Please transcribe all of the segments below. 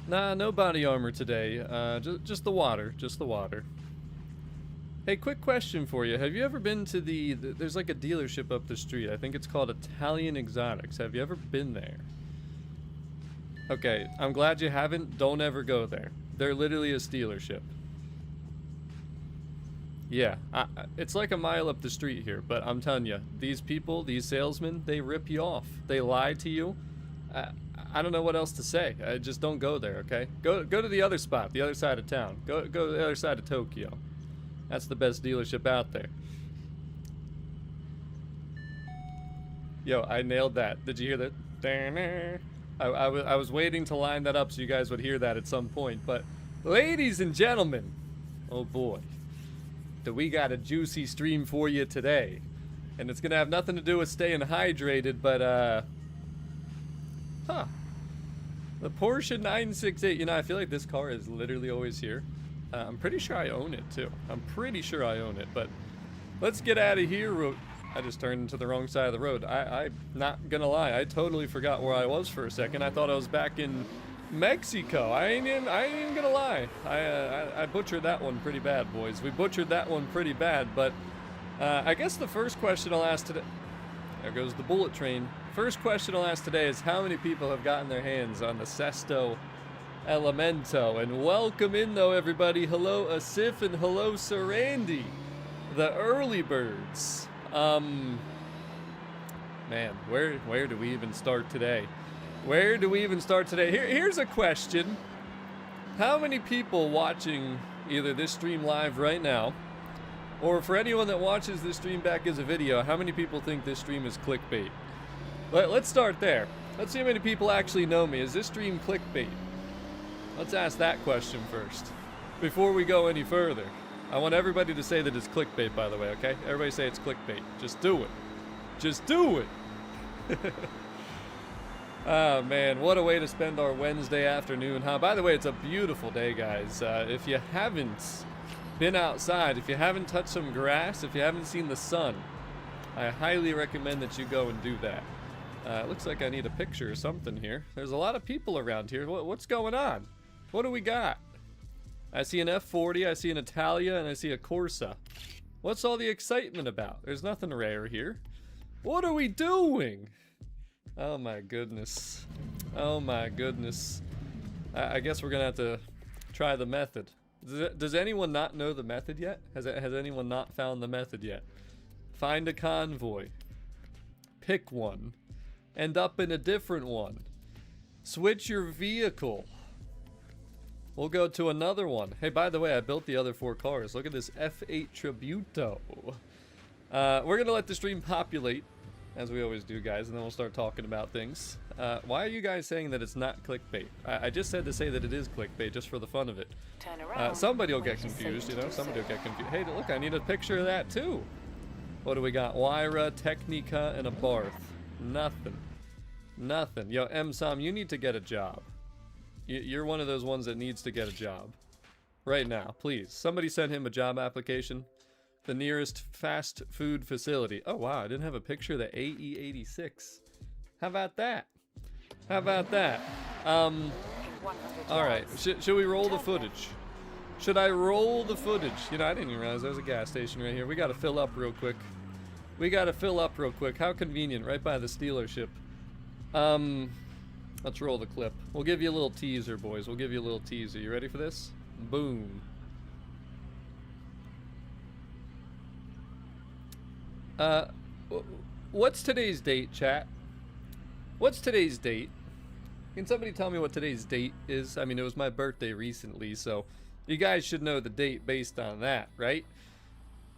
Nah, no body armor today. Just the water. Just the water. Hey, quick question for you. Have you ever been to there's like a dealership up the street. I think it's called Italian Exotics. Have you ever been there? Okay, I'm glad you haven't. Don't ever go there. They're literally a Stealership. Yeah, it's like a mile up the street here, but I'm telling you, these people, these salesmen, they rip you off. They lie to you. I don't know what else to say. Just don't go there, okay? Go to the other spot, the other side of town. Go to the other side of Tokyo. That's the best dealership out there. Yo, I nailed that. Did you hear that? I was waiting to line that up so you guys would hear that at some point, but ladies and gentlemen, oh boy. We got a juicy stream for you today, and it's gonna have nothing to do with staying hydrated, but the Porsche 968. You know, I feel like this car is literally always here. I'm pretty sure I own it too. I'm pretty sure I own it, but let's get out of here. I just turned into the wrong side of the road. I'm not gonna lie, I totally forgot where I was for a second. I thought I was back in Mexico. I ain't even gonna lie. I butchered that one pretty bad, boys. We butchered that one pretty bad, but I guess the first question I'll ask today... There goes the bullet train. First question I'll ask today is how many people have gotten their hands on the Sesto Elemento? And welcome in, though, everybody. Hello, Asif, and hello, Sarandy. The early birds. Man, where do we even start today? Where do we even start today? Here's a question. How many people watching either this stream live right now, or for anyone that watches this stream back as a video, how many people think this stream is clickbait? Let's start there. Let's see how many people actually know me. Is this stream clickbait? Let's ask that question first, before we go any further. I want everybody to say that it's clickbait, by the way, okay? Everybody say it's clickbait. Just do it. Just do it. Oh man, what a way to spend our Wednesday afternoon, huh? By the way, it's a beautiful day, guys. If you haven't been outside, if you haven't touched some grass, if you haven't seen the sun, I highly recommend that you go and do that. Looks like I need a picture or something here. There's a lot of people around here. What's going on? What do we got? I see an F40, I see an Italia, and I see a Corsa. What's all the excitement about? There's nothing rare here. What are we doing? Oh my goodness. Oh my goodness. I guess we're gonna have to try the method. Does anyone not know the method yet? Has anyone not found the method yet? Find a convoy. Pick one. End up in a different one. Switch your vehicle. We'll go to another one. Hey, by the way, I built the other 4 cars. Look at this F8 Tributo. We're gonna let the stream populate, as we always do, guys, and then we'll start talking about things. Why are you guys saying that it's not clickbait? I just said to say that it is clickbait, just for the fun of it. Somebody will get confused, you know? Somebody will get confused. Hey, look, I need a picture of that, too. What do we got? Wyra, Technica, and a Barth. Nothing. Nothing. Yo, M-Som, you need to get a job. You're one of those ones that needs to get a job. Right now, please. Somebody send him a job application. The nearest fast food facility. Oh, wow, I didn't have a picture of the AE86. How about that? How about that? Alright, should we roll the footage? Should I roll the footage? You know, I didn't even realize there was a gas station right here. We gotta fill up real quick. We gotta fill up real quick. How convenient, right by the Stealership. Let's roll the clip. We'll give you a little teaser, boys. We'll give you a little teaser. You ready for this? Boom. What's today's date, chat? What's today's date? Can somebody tell me what today's date is? I mean, it was my birthday recently, so you guys should know the date based on that, right?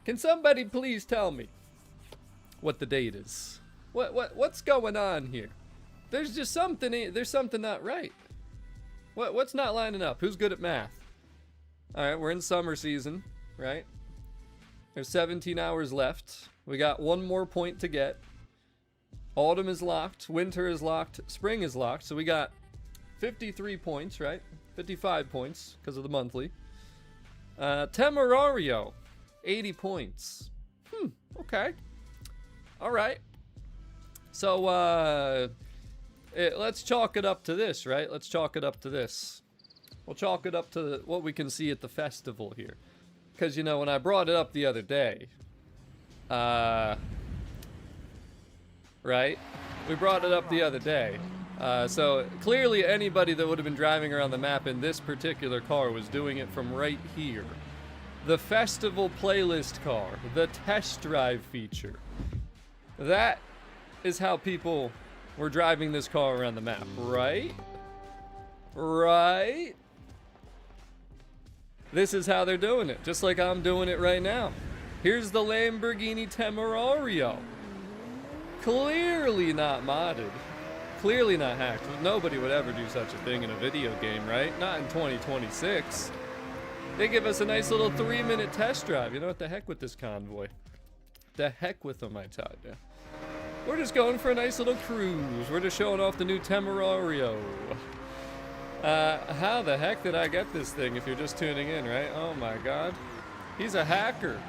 Can somebody please tell me what the date is? What's going on here? There's just something, there's something not right. What's not lining up? Who's good at math? All right, we're in summer season, right? There's 17 hours left. We got 1 more point to get. Autumn is locked, winter is locked, spring is locked. So we got 53 points, right? 55 points because of the monthly. Temerario, 80 points. Okay. All right. So let's chalk it up to this, right? Let's chalk it up to this. We'll chalk it up to what we can see at the festival here. Because, you know, when I brought it up the other day, right? We brought it up the other day. So clearly anybody that would have been driving around the map in this particular car was doing it from right here. The festival playlist car, the test drive feature. That is how people were driving this car around the map, right? Right? This is how they're doing it, just like I'm doing it right now. Here's the Lamborghini Temerario. Clearly not modded. Clearly not hacked. Nobody would ever do such a thing in a video game, right? Not in 2026. They give us a nice little 3-minute test drive. You know what, the heck with this convoy. The heck with them, I tell you. We're just going for a nice little cruise. We're just showing off the new Temerario. How the heck did I get this thing if you're just tuning in, right? Oh my god. He's a hacker.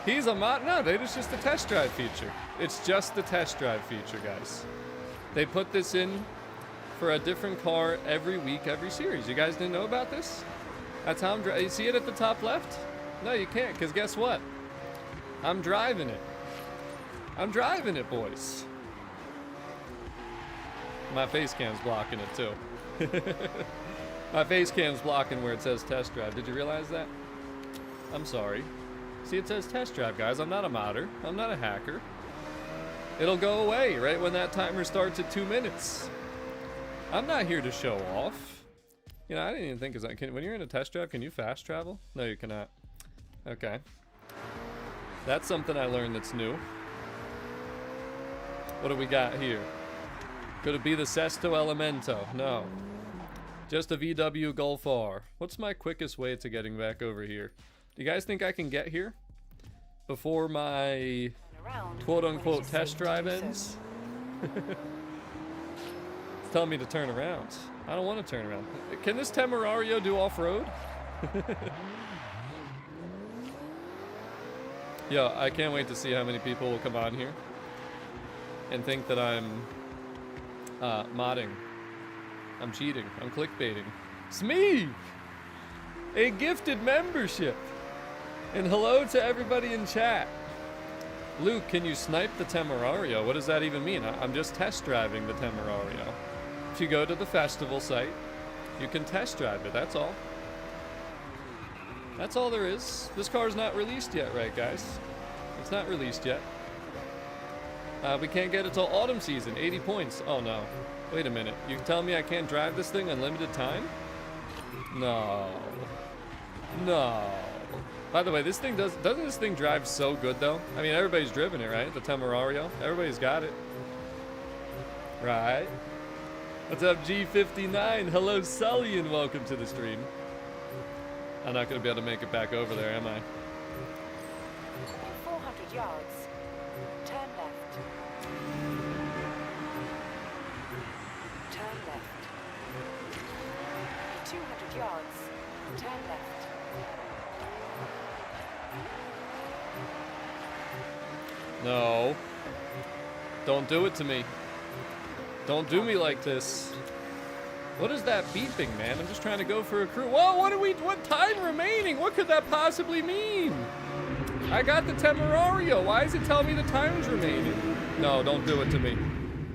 He's a mod. No, it's just the test drive feature. It's just the test drive feature, guys. They put this in for a different car every week, every series. You guys didn't know about this? That's how I'm driving. You see it at the top left? No, you can't, because guess what? I'm driving it. I'm driving it, boys. My face cam's blocking it, too. My face cam's blocking where it says test drive. Did you realize that? I'm sorry. See, it says test drive, guys. I'm not a modder. I'm not a hacker. It'll go away right when that timer starts at 2 minutes. I'm not here to show off. You know, I didn't even think of that. When you're in a test drive, can you fast travel? No, you cannot. Okay. That's something I learned that's new. What do we got here? Could it be the Sesto Elemento? No. Just a VW Golf R. What's my quickest way to getting back over here? Do you guys think I can get here before my quote-unquote test drive ends? It's telling me to turn around. I don't want to turn around. Can this Temerario do off-road? Yo, I can't wait to see how many people will come on here and think that I'm modding. I'm cheating. I'm clickbaiting. Smee! A gifted membership! And hello to everybody in chat. Luke, can you snipe the Temerario? What does that even mean? I'm just test driving the Temerario. If you go to the festival site, you can test drive it, that's all. That's all there is. This car's not released yet, right, guys? It's not released yet. We can't get it till autumn season, 80 points. Oh no, wait a minute. You telling me I can't drive this thing unlimited time? No. No. By the way, this thing doesn't this thing drive so good though? I mean, everybody's driven it, right? The Temerario. Everybody's got it. Right? What's up, G59? Hello, Sully, and welcome to the stream. I'm not gonna be able to make it back over there, am I? 400 yards. Turn left. Turn left. 200 yards. Turn left. No. Don't do it to me. Don't do me like this. What is that beeping, man? I'm just trying to go for a crew. Whoa, what time remaining? What could that possibly mean? I got the Temerario. Why is it telling me the time's remaining? No, don't do it to me.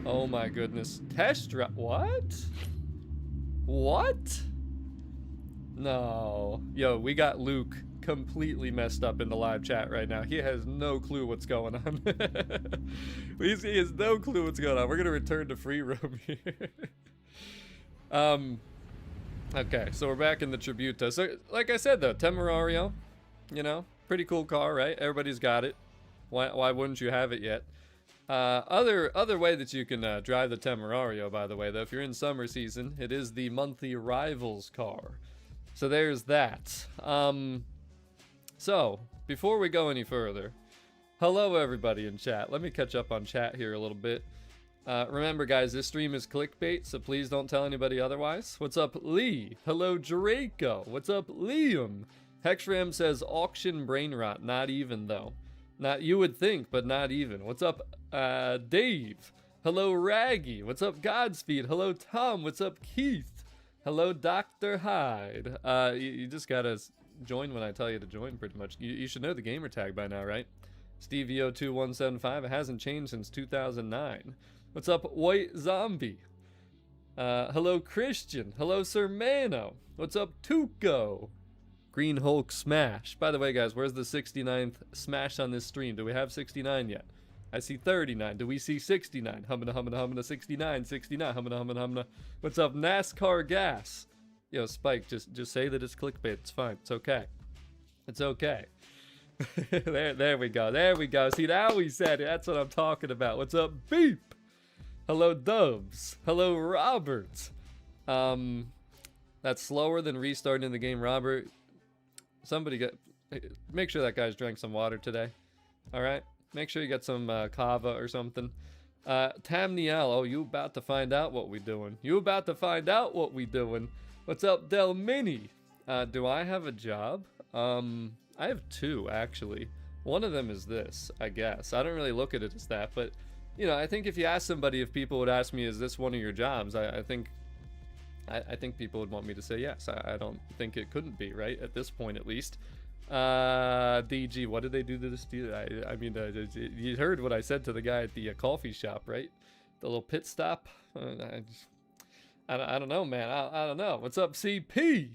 Oh my goodness. Test drive, what? What? No. Yo, we got Luke completely messed up in the live chat right now. He has no clue what's going on. He has no clue what's going on. We're gonna return to free roam here. Okay, so we're back in the Tributo. So, like I said though, Temerario, you know, pretty cool car, right? Everybody's got it. Why wouldn't you have it yet? Other way that you can drive the Temerario, by the way, though, if you're in summer season, it is the monthly Rivals car. So there's that. So, before we go any further, hello everybody in chat. Let me catch up on chat here a little bit. Remember guys, this stream is clickbait, so please don't tell anybody otherwise. What's up, Lee? Hello, Draco. What's up, Liam? Hexram says auction brain rot, not even though. Not, you would think, but not even. What's up, Dave? Hello, Raggy. What's up, Godspeed? Hello, Tom. What's up, Keith? Hello, Dr. Hyde. You just gotta join when I tell you to join, pretty much. You should know the gamer tag by now, right? StevieO2175. It hasn't changed since 2009. What's up, White Zombie? Hello, Christian. Hello, Sir Mano. What's up, Tuco? Green Hulk Smash. By the way, guys, where's the 69th Smash on this stream? Do we have 69 yet? I see 39. Do we see 69? Humana, humana, humana, 69, 69, humana, humana, humana. What's up, NASCAR Gas? Yo, Spike, just say that it's clickbait. It's fine. It's okay. It's okay. there we go. There we go. See, now we said it. That's what I'm talking about. What's up, Beep? Hello, Dubs. Hello, Robert. That's slower than restarting the game, Robert. Make sure that guy's drank some water today. All right? Make sure you get some kava or something. Tamniel, oh, you about to find out what we doing. You about to find out what we doing. What's up, Del Mini? Do I have a job? I have two, actually. One of them is this, I guess. I don't really look at it as that, but, you know, I think if you ask somebody if people would ask me, is this one of your jobs? I think people would want me to say yes. I don't think it couldn't be, right? At this point, at least. DG, what did they do to this dude? I mean, you heard what I said to the guy at the coffee shop, right? The little pit stop. I don't know, man. I don't know. What's up, CP?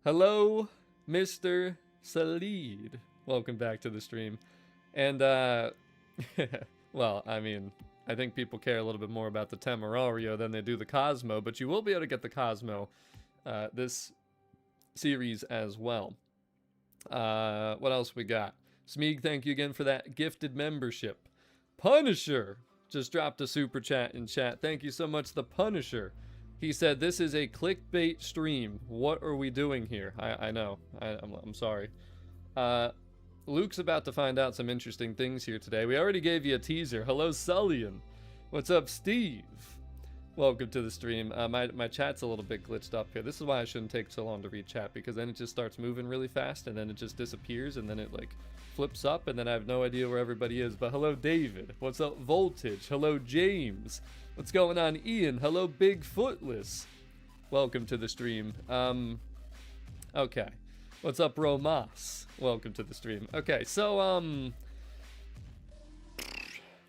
Hello, Mr. Salid. Welcome back to the stream. And, well, I mean, I think people care a little bit more about the Temerario than they do the Cosmo, but you will be able to get the Cosmo this series as well. What else we got? Smeeg, thank you again for that gifted membership. Punisher just dropped a super chat in chat. Thank you so much, the Punisher. He said, this is a clickbait stream. What are we doing here? I know. I'm sorry. Luke's about to find out some interesting things here today. We already gave you a teaser. Hello, Sullian. What's up, Steve? Welcome to the stream. My chat's a little bit glitched up here. This is why I shouldn't take so long to read chat, because then it just starts moving really fast, and then it just disappears, and then it, like, flips up, and then I have no idea where everybody is. But hello, David. What's up, Voltage? Hello, James. What's going on, Ian? Hello, Big Footless. Welcome to the stream. Okay. What's up, Romas? Welcome to the stream. Okay, so,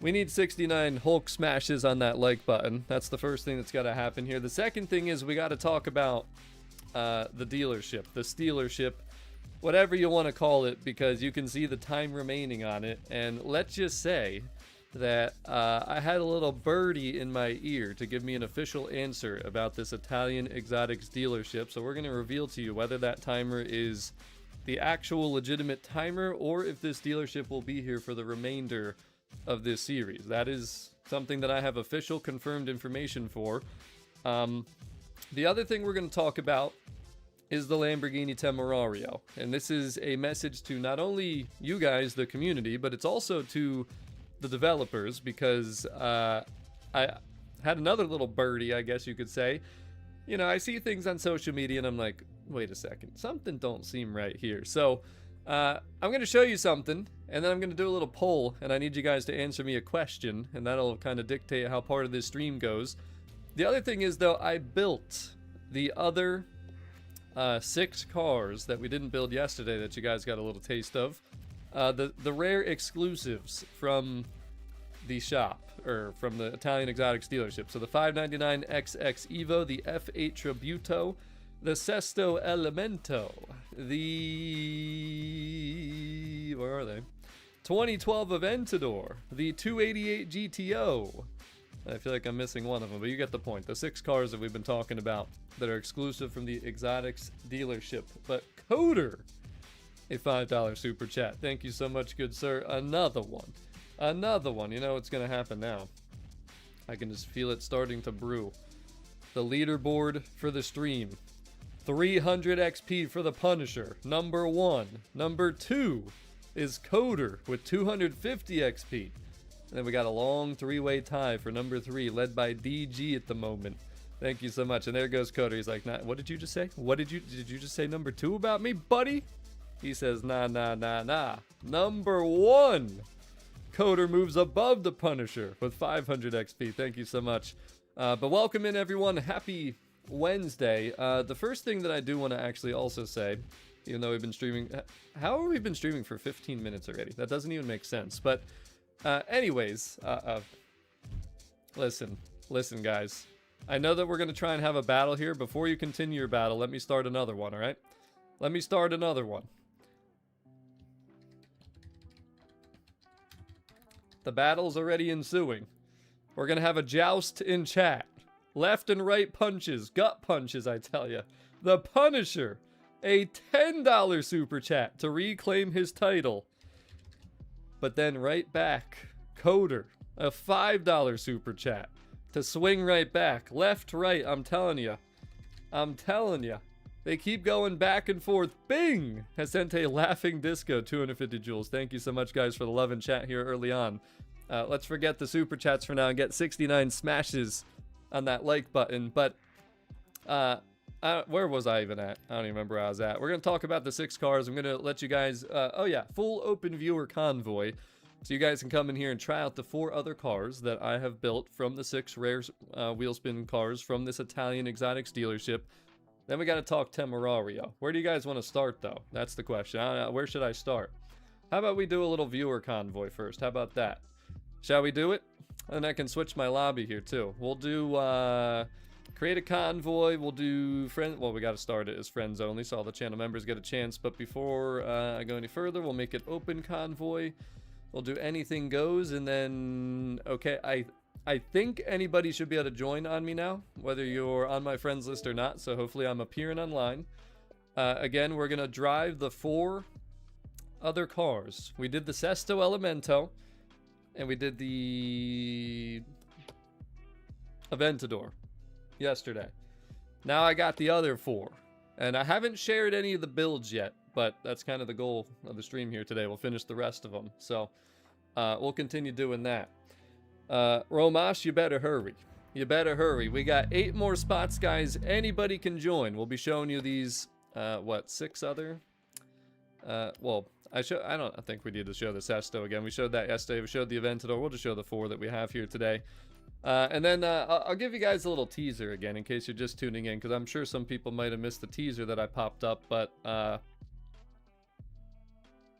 we need 69 Hulk smashes on that like button. That's the first thing that's got to happen here. The second thing is we got to talk about the dealership, the Stealership, whatever you want to call it, because you can see the time remaining on it. And let's just say that I had a little birdie in my ear to give me an official answer about this Italian exotics dealership. So we're going to reveal to you whether that timer is the actual legitimate timer or if this dealership will be here for the remainder of this series. That is something that I have official confirmed information for. The other thing we're going to talk about is the Lamborghini Temerario. And this is a message to not only you guys, the community, but it's also to the developers, because I had another little birdie, I guess you could say. You know, I see things on social media and I'm like, wait a second, something don't seem right here. So I'm going to show you something, and then I'm going to do a little poll, and I need you guys to answer me a question, and that'll kind of dictate how part of this stream goes. The other thing is, though, I built the other 6 cars that we didn't build yesterday that you guys got a little taste of. The rare exclusives from the shop, or from the Italian Exotics dealership. So the 599 XX Evo, the F8 Tributo, the Sesto Elemento, the... where are they? 2012 Aventador, the 288 GTO. I feel like I'm missing one of them, but you get the point. The 6 cars that we've been talking about that are exclusive from the Exotics dealership. But Coder, a $5 super chat. Thank you so much, good sir. Another one. Another one. You know what's going to happen now. I can just feel it starting to brew. The leaderboard for the stream. 300 XP for the Punisher, number 1. Number 2 is Coder with 250 XP. And then we got a long 3-way tie for number 3, led by DG at the moment. Thank you so much. And there goes Coder. He's like, nah, what did you just say? Did you just say number 2 about me, buddy? He says, nah. Number 1. Coder moves above the Punisher with 500 XP. Thank you so much. But welcome in, everyone. Happy Wednesday. The first thing that I do want to actually also say, even though we've been streaming, how have we been streaming for 15 minutes already? That doesn't even make sense. But anyways, listen, guys. I know that we're going to try and have a battle here. Before you continue your battle, let me start another one, all right? Let me start another one. The battle's already ensuing. We're going to have a joust in chat. Left and right punches, gut punches, I tell ya. The Punisher, a $10 super chat to reclaim his title. But then right back, Coder, a $5 super chat to swing right back. Left, right, I'm telling ya. They keep going back and forth. Bing! Has sent a laughing disco, 250 joules. Thank you so much, guys, for the love and chat here early on. Let's forget the super chats for now and get 69 smashes on that like button. But where was I even at? I don't even remember where I was at. We're going to talk about the 6 cars. I'm going to let you guys, oh yeah, full open viewer convoy. So you guys can come in here and try out the 4 other cars that I have built from the 6 rare wheel spin cars from this Italian exotic dealership. Then we got to talk Temerario. Where do you guys want to start, though? That's the question. Where should I start? How about we do a little viewer convoy first? How about that? Shall we do it? And I can switch my lobby here, too. We'll do, create a convoy. We'll do friend. Well, we got to start it as friends only, so all the channel members get a chance. But before I go any further, we'll make it open convoy. We'll do anything goes, and then, okay, I think anybody should be able to join on me now, whether you're on my friends list or not, so hopefully I'm appearing online. Again, we're going to drive the 4 other cars. We did the Sesto Elemento, and we did the Aventador yesterday. Now I got the other 4, and I haven't shared any of the builds yet, but that's kind of the goal of the stream here today. We'll finish the rest of them, so we'll continue doing that. Romash, you better hurry. You better hurry. We got 8 more spots, guys. Anybody can join. We'll be showing you these, 6 other? Well, I don't think we need to show the Sesto again. We showed that yesterday. We showed the Aventador. We'll just show the 4 that we have here today. And then I'll give you guys a little teaser again in case you're just tuning in, because I'm sure some people might have missed the teaser that I popped up, but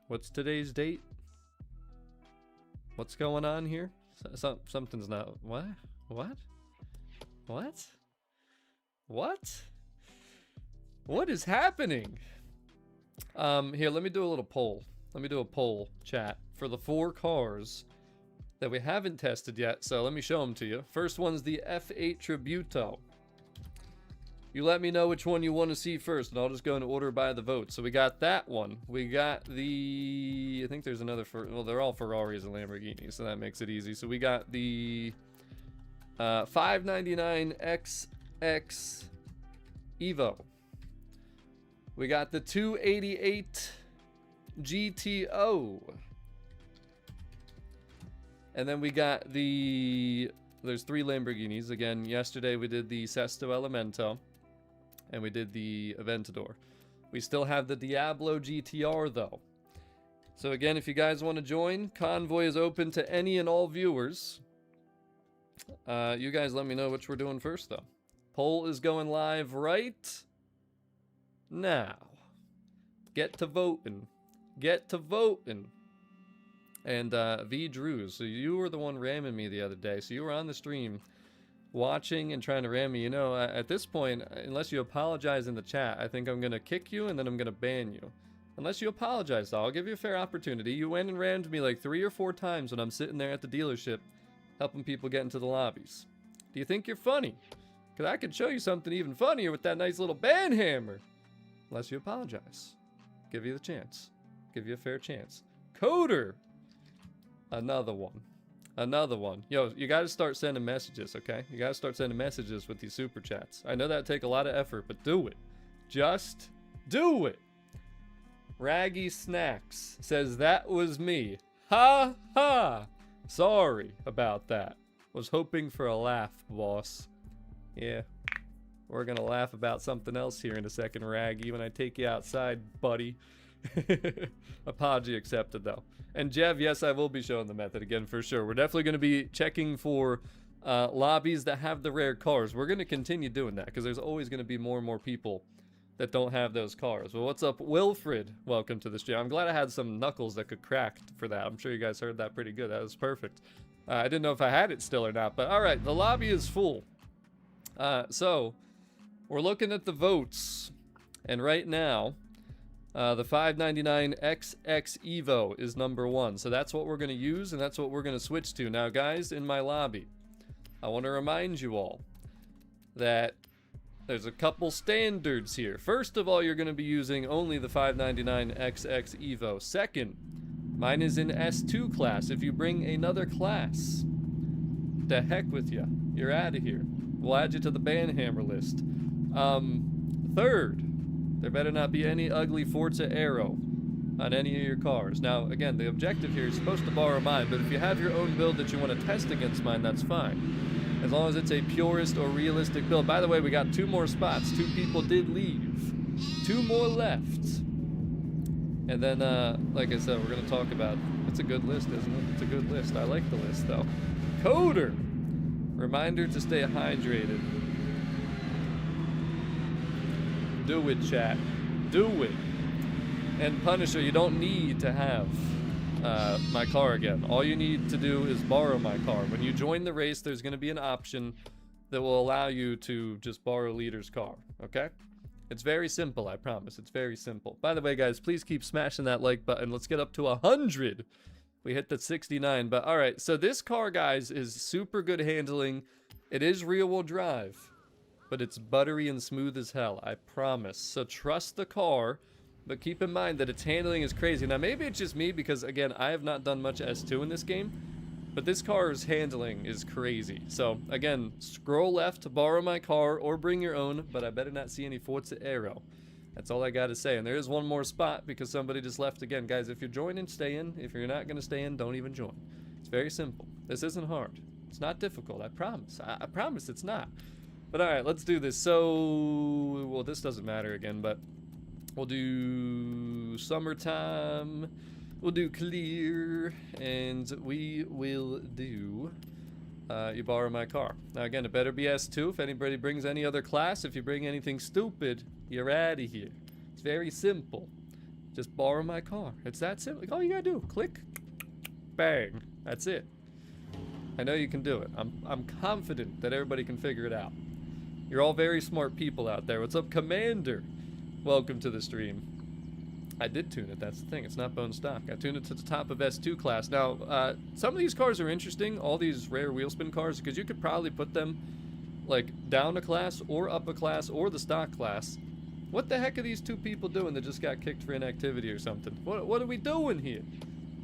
what's today's date? What's going on here? Something's not... What? What is happening? Here, let me do a little poll. Let me do a poll, chat, for the 4 cars that we haven't tested yet. So let me show them to you. First one's the F8 Tributo. You let me know which one you want to see first, and I'll just go in order by the vote. So we got that one. We got the... I think there's another... Well, they're all Ferraris and Lamborghinis, so that makes it easy. So we got the 599 XX Evo. We got the 288 GTO. And then we got the... There's 3 Lamborghinis. Again, yesterday we did the Sesto Elemento. And we did the Aventador. We still have the Diablo GTR, though. So again, if you guys want to join, Convoy is open to any and all viewers. You guys let me know which we're doing first, though. Poll is going live right now. Get to voting. Get to voting. And V Drews, so you were the one ramming me the other day. So you were on the stream watching and trying to ram me. You know, at this point, unless you apologize in the chat, I think I'm going to kick you and then I'm going to ban you. Unless you apologize, though, I'll give you a fair opportunity. You went and rammed me like 3 or 4 times when I'm sitting there at the dealership helping people get into the lobbies. Do you think you're funny? Because I could show you something even funnier with that nice little ban hammer. Unless you apologize. Give you the chance. Give you a fair chance. Coder! Another one. Another one. Yo, you gotta start sending messages, okay? You gotta start sending messages with these super chats. I know that'd take a lot of effort, but do it. Just do it. Raggy Snacks says that was me. Ha ha! Sorry about that. Was hoping for a laugh, boss. Yeah. We're gonna laugh about something else here in a second, Raggy, when I take you outside, buddy. Apology accepted, though. And Jev, yes, I will be showing the method again for sure. We're definitely going to be checking for lobbies that have the rare cars. We're going to continue doing that because there's always going to be more and more people that don't have those cars. Well, what's up, Wilfred? Welcome to the stream. I'm glad I had some knuckles that could crack for that. I'm sure you guys heard that pretty good. That was perfect. I didn't know if I had it still or not, but all right, the lobby is full. So we're looking at the votes, and right now, the 599 XX Evo is number 1. So that's what we're going to use, and that's what we're going to switch to. Now, guys, in my lobby, I want to remind you all that there's a couple standards here. First of all, you're going to be using only the 599 XX Evo. Second, mine is in S2 class. If you bring another class, the heck with you. You're out of here. We'll add you to the banhammer list. Third, there better not be any ugly Forza Aero on any of your cars. Now, again, the objective here is supposed to borrow mine, but if you have your own build that you want to test against mine, that's fine. As long as it's a purist or realistic build. By the way, we got 2 more spots. 2 people did leave. 2 more left. And then, like I said, we're going to talk about... It's a good list, isn't it? It's a good list. I like the list, though. Coder! Reminder to stay hydrated. Do it, chat. Do it. And Punisher, you don't need to have my car again. All you need to do is borrow my car. When you join the race, there's going to be an option that will allow you to just borrow Leader's car, okay? It's very simple, I promise. It's very simple. By the way, guys, please keep smashing that like button. Let's get up to 100. We hit the 69, but all right. So this car, guys, is super good handling. It is rear-wheel drive, but it's buttery and smooth as hell, I promise. So trust the car. But keep in mind that its handling is crazy. Now, maybe it's just me because, again, I have not done much S2 in this game. But this car's handling is crazy. So, again, scroll left to borrow my car or bring your own. But I better not see any Forza Aero. That's all I got to say. And there is one more spot because somebody just left again. Guys, if you're joining, stay in. If you're not going to stay in, don't even join. It's very simple. This isn't hard. It's not difficult. I promise. I promise it's not. But, all right, let's do this. So, well, this doesn't matter again, but... We'll do summertime, we'll do clear, and we will do you borrow my car. Now again, it better be S2. If anybody brings any other class, if you bring anything stupid, you're out of here. It's very simple. Just borrow my car. It's that simple. All you gotta do, click, bang, that's it. I know you can do it. I'm confident that everybody can figure it out. You're all very smart people out there. What's up, Commander? Welcome to the stream. I did tune it, that's the thing. It's not bone stock. I tuned it to the top of S2 class. Now, some of these cars are interesting, all these rare wheel spin cars, because you could probably put them, like, down a class, or up a class, or the stock class. What the heck are these 2 people doing that just got kicked for inactivity or something? What are we doing here?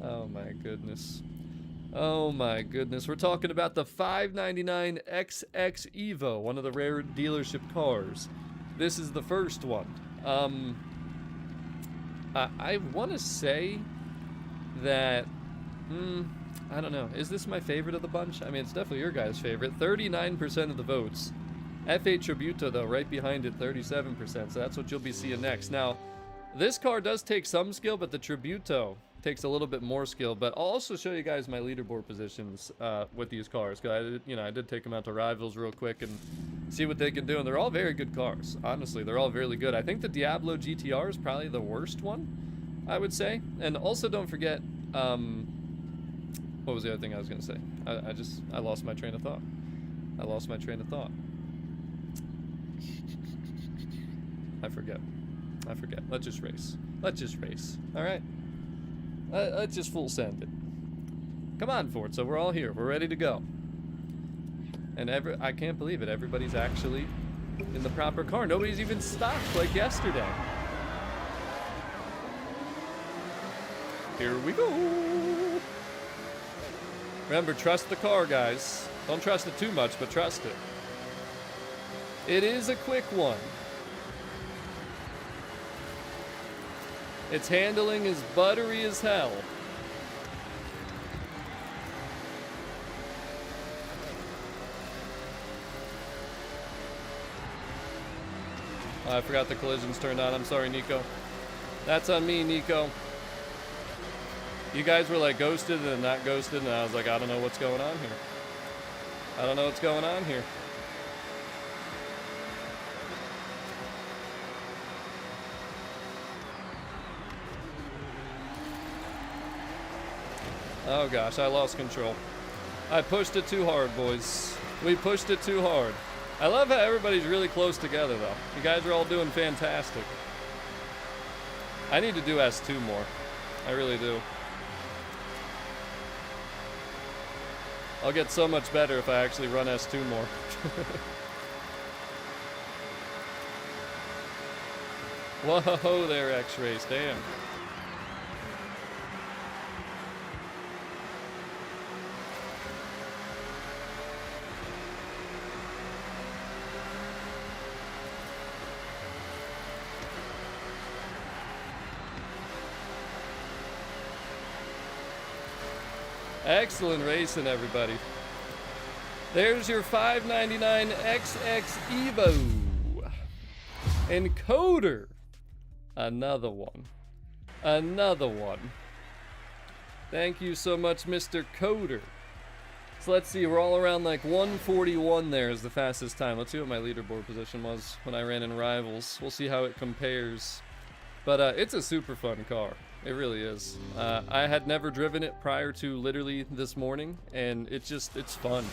Oh my goodness. Oh my goodness. We're talking about the 599 XX Evo, one of the rare dealership cars. This is the first one. I want to say that, I don't know. Is this my favorite of the bunch? I mean, it's definitely your guys' favorite. 39% of the votes. F8 Tributo, though, right behind it, 37%. So that's what you'll be seeing next. Now, this car does take some skill, but the Tributo takes a little bit more skill. But I'll also show you guys my leaderboard positions with these cars. Because I did take them out to rivals real quick and see what they can do. And they're all very good cars. Honestly, they're all really good. I think the Diablo GTR is probably the worst one, I would say. And also don't forget, what was the other thing I was going to say? I lost my train of thought. I forget. Let's just race. All right. Let's just full send it. Come on, Forza. We're all here. We're ready to go. And I can't believe it. Everybody's actually in the proper car. Nobody's even stopped like yesterday. Here we go. Remember, trust the car, guys. Don't trust it too much, but trust it. It is a quick one. Its handling is buttery as hell. Oh, I forgot the collisions turned on. I'm sorry, Nico. That's on me, Nico. You guys were like ghosted and not ghosted, and I was like, I don't know what's going on here. I don't know what's going on here. Oh gosh, I lost control. I pushed it too hard, boys. We pushed it too hard. I love how everybody's really close together, though. You guys are all doing fantastic. I need to do S2 more. I really do. I'll get so much better if I actually run S2 more. Whoa there, X-Race, damn. Excellent racing, everybody. There's your $5.99 XX Evo. Encoder. Another one. Another one. Thank you so much, Mr. Coder. So let's see, we're all around like 141 there is the fastest time. Let's see what my leaderboard position was when I ran in Rivals. We'll see how it compares. But it's a super fun car. It really is. I had never driven it prior to literally this morning, and it's fun.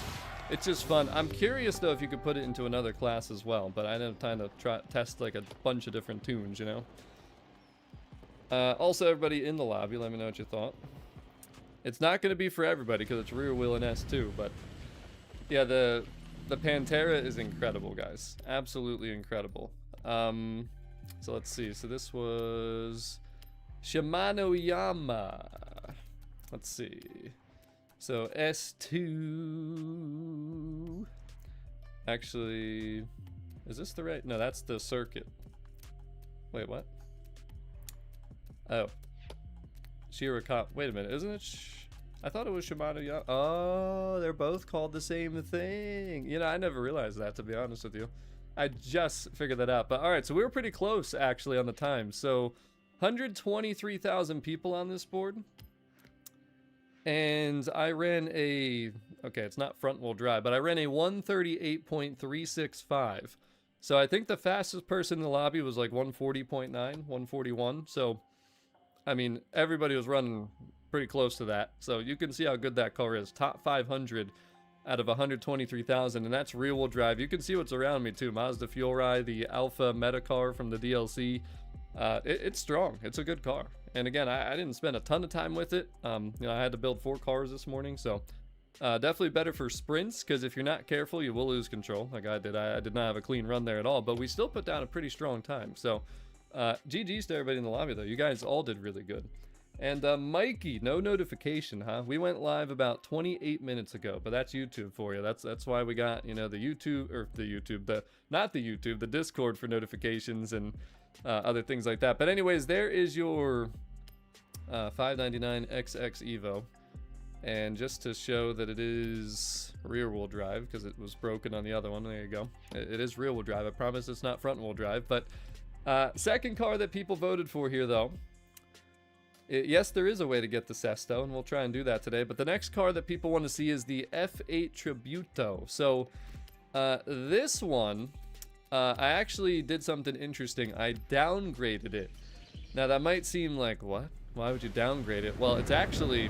It's just fun. I'm curious though if you could put it into another class as well, but I didn't have time to test like a bunch of different tunes, you know? Also, everybody in the lobby, let me know what you thought. It's not going to be for everybody because it's rear wheel and S2, but yeah, the Pantera is incredible, guys. Absolutely incredible. So let's see. So this was Shimano Yama. Let's see. So S2. Actually, is this the right? No, that's the circuit. Wait, what? Oh. Shirakawa. Wait a minute, isn't it? I thought it was Shimano Yama. Oh, they're both called the same thing. You know, I never realized that, to be honest with you. I just figured that out. But all right, so we were pretty close actually on the time. So 123,000 people on this board. And I ran a, okay, it's not front wheel drive, but I ran a 138.365. So I think the fastest person in the lobby was like 140.9, 141. So, I mean, everybody was running pretty close to that. So you can see how good that car is. Top 500 out of 123,000, and that's rear wheel drive. You can see what's around me too. Mazda Fuelrai, the Alpha Meta car from the DLC. It's strong. It's a good car. And again, I didn't spend a ton of time with it. You know, I had to build 4 cars this morning, so definitely better for sprints, because if you're not careful, you will lose control, like I did. I did not have a clean run there at all, but we still put down a pretty strong time. So GG's to everybody in the lobby, though. You guys all did really good. And Mikey, no notification, huh? We went live about 28 minutes ago, but that's YouTube for you. That's why we got, you know, the Discord for notifications and other things like that. But anyways, there is your $5.99 XX Evo. And just to show that it is rear wheel drive, because it was broken on the other one, there you go. It is rear wheel drive. I promise it's not front wheel drive. But second car that people voted for here, though. Yes, there is a way to get the Sesto, and we'll try and do that today. But the next car that people want to see is the F8 Tributo. So this one, I actually did something interesting. I downgraded it. Now, that might seem like, what? Why would you downgrade it? Well, it's actually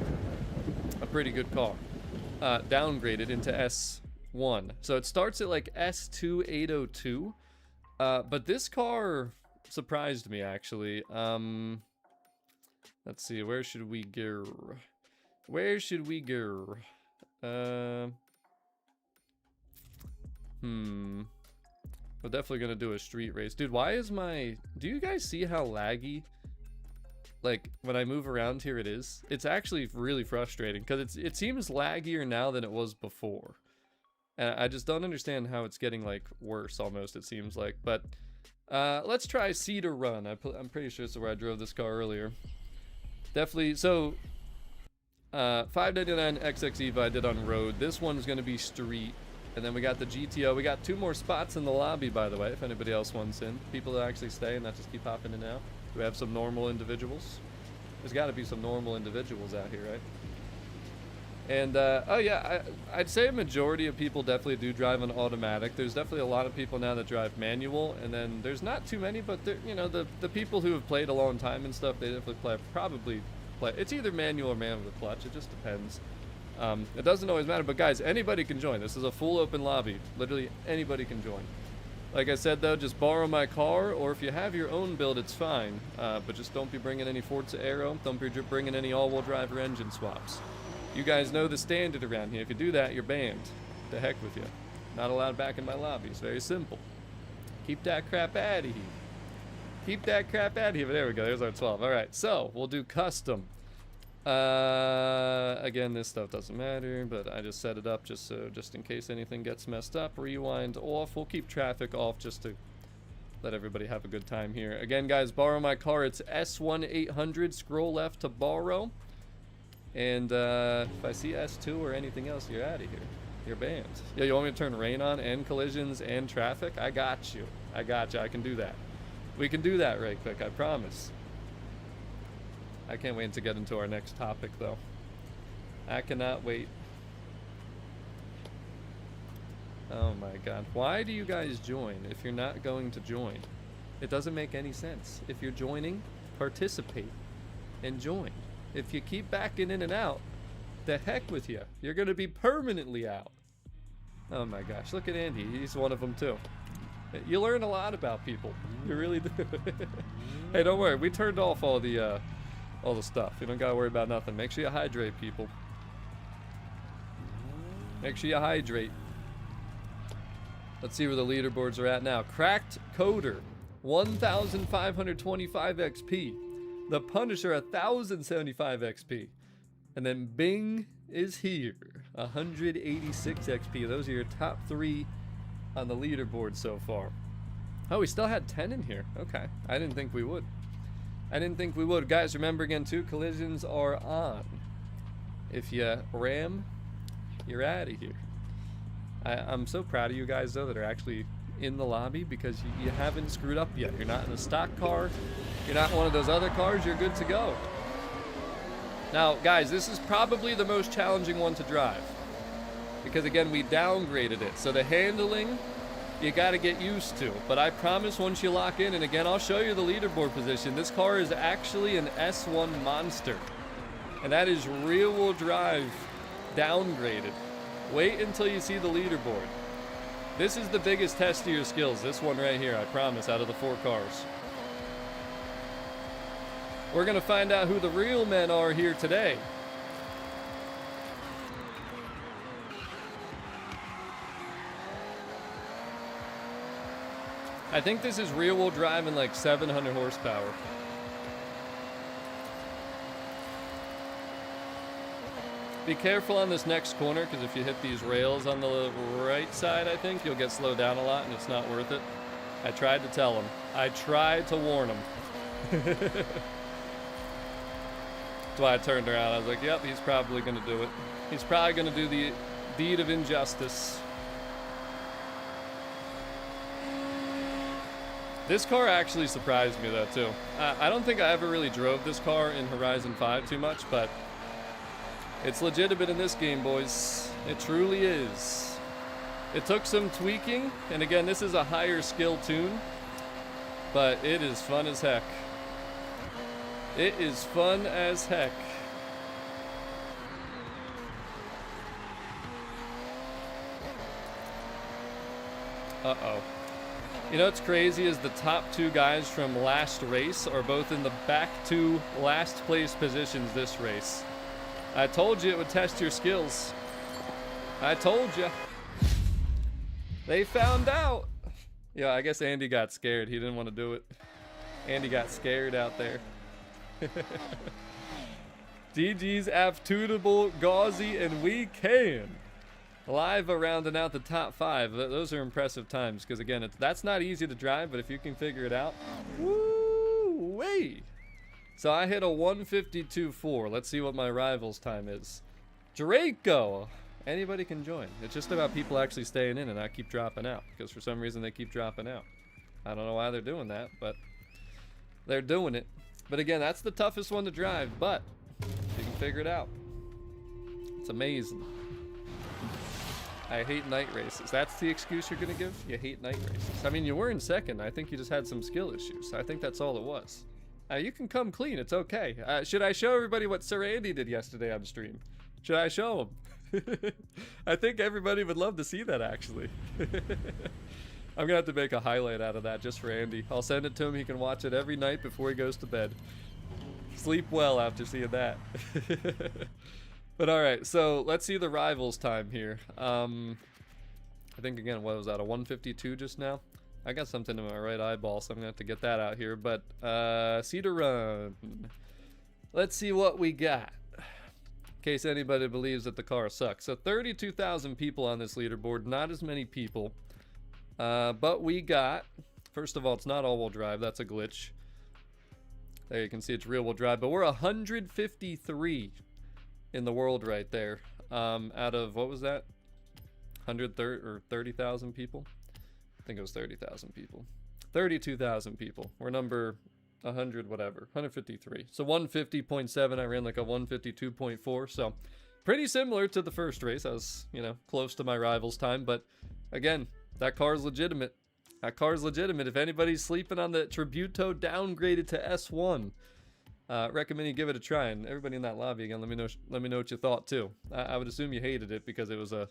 a pretty good car. Downgraded into S1. So it starts at like S2 802. But this car surprised me, actually. Let's see, where should we go? Where should we go? We're definitely gonna do a street race. Dude, why is my... Do you guys see how laggy, like, when I move around here it is? It's actually really frustrating, because it seems laggier now than it was before. And I just don't understand how it's getting, like, worse almost, it seems like. But let's try Cedar Run. I'm pretty sure this is where I drove this car earlier. Definitely, so $5.99 XX Evo I did on road. This one's going to be street. And then we got the GTO. We got 2 more spots in the lobby, by the way, if anybody else wants in. People that actually stay and not just keep hopping in now. Do we have some normal individuals? There's got to be some normal individuals out here, right? And, oh yeah, I'd say a majority of people definitely do drive an automatic. There's definitely a lot of people now that drive manual, and then there's not too many, but you know, the people who have played a long time and stuff, they definitely probably play. It's either manual or manual with clutch. It just depends. It doesn't always matter, but guys, anybody can join. This is a full open lobby. Literally anybody can join. Like I said though, just borrow my car, or if you have your own build, it's fine. But just don't be bringing any Forza Aero. Don't be bringing any all-wheel drive or engine swaps. You guys know the standard around here. If you do that, you're banned. The heck with you. Not allowed back in my lobby. It's very simple. Keep that crap out of here. Keep that crap out of here. But there we go. There's our 12. All right. So we'll do custom. Again, this stuff doesn't matter, but I just set it up just in case anything gets messed up. Rewind off. We'll keep traffic off just to let everybody have a good time here. Again, guys, borrow my car. It's S1800. Scroll left to borrow. And if I see S2 or anything else, you're out of here. You're banned. Yeah, you want me to turn rain on and collisions and traffic? I got you. I got you. I can do that. We can do that right quick, I promise. I can't wait to get into our next topic, though. I cannot wait. Oh my god. Why do you guys join if you're not going to join? It doesn't make any sense. If you're joining, participate and join. If you keep backing in and out, the heck with you. You're going to be permanently out. Oh my gosh, look at Andy. He's one of them too. You learn a lot about people. You really do. Hey, don't worry. We turned off all the stuff. You don't got to worry about nothing. Make sure you hydrate, people. Make sure you hydrate. Let's see where the leaderboards are at now. Cracked Coder, 1,525 XP. The Punisher, 1,075 XP. And then Bing is here, 186 XP. Those are your top 3 on the leaderboard so far. Oh, we still had 10 in here. Okay. I didn't think we would. Guys, remember again, too, collisions are on. If you ram, you're out of here. I'm so proud of you guys, though, that are actually in the lobby, because you haven't screwed up yet. You're not in a stock car. You're not one of those other cars. You're good to go. Now, guys, this is probably the most challenging one to drive, because, again, we downgraded it. So the handling, you got to get used to. But I promise once you lock in, and again, I'll show you the leaderboard position. This car is actually an S1 monster. And that is rear-wheel drive downgraded. Wait until you see the leaderboard. This is the biggest test of your skills. This one right here, I promise, out of the 4 cars. We're going to find out who the real men are here today. I think this is rear-wheel drive and like 700 horsepower. Be careful on this next corner, because if you hit these rails on the right side, I think, you'll get slowed down a lot and it's not worth it. I tried to tell him. I tried to warn him. That's why I turned around. I was like, yep, he's probably going to do it. He's probably going to do the deed of injustice. This car actually surprised me, though, too. I don't think I ever really drove this car in Horizon 5 too much, but it's legitimate in this game, boys. It truly is. It took some tweaking, and again, this is a higher skill tune, but it is fun as heck. It is fun as heck. Uh-oh. You know what's crazy is the top 2 guys from last race are both in the back 2 last place positions this race. I told you it would test your skills. I told you. They found out. Yeah, I guess Andy got scared. He didn't want to do it. Andy got scared out there. GG's Aftutable, Gauzy, and we can. Live rounding out the top 5. Those are impressive times, because again, that's not easy to drive, but if you can figure it out, woo-wee. So I hit a 152.4. Let's see what my rival's time is. Draco! Anybody can join. It's just about people actually staying in and not keep dropping out, because for some reason they keep dropping out. I don't know why they're doing that, but they're doing it. But again, that's the toughest one to drive, but you can figure it out. It's amazing. I hate night races. That's the excuse you're gonna give? You hate night races. I mean, you were in second. I think you just had some skill issues. I think that's all it was. You can come clean. It's okay. Should I show everybody what Sir Andy did yesterday on stream? Should I show him? I think everybody would love to see that, actually. I'm gonna have to make a highlight out of that just for Andy. I'll send it to him. He can watch it every night before he goes to bed. Sleep well after seeing that. But all right, so let's see the rivals time here. I think again, what was that, a 152 just now? I got something in my right eyeball, so I'm gonna have to get that out here. But Cedar Run. Let's see what we got. In case anybody believes that the car sucks. So 32,000 people on this leaderboard, not as many people. But we got, first of all, it's not all-wheel drive, that's a glitch. There you can see it's rear-wheel drive, but we're 153 in the world right there. Out of, what was that? 130 or 30,000 people? I think it was 30,000 people. 32,000 people. We're number 100 whatever, 153. So 150.7, I ran like a 152.4, so pretty similar to the first race. I was, you know, close to my rival's time, but again, that car's legitimate. That car's legitimate. If anybody's sleeping on the Tributo downgraded to S1, recommend you give it a try. And everybody in that lobby again, let me know what you thought too. I would assume you hated it because it was a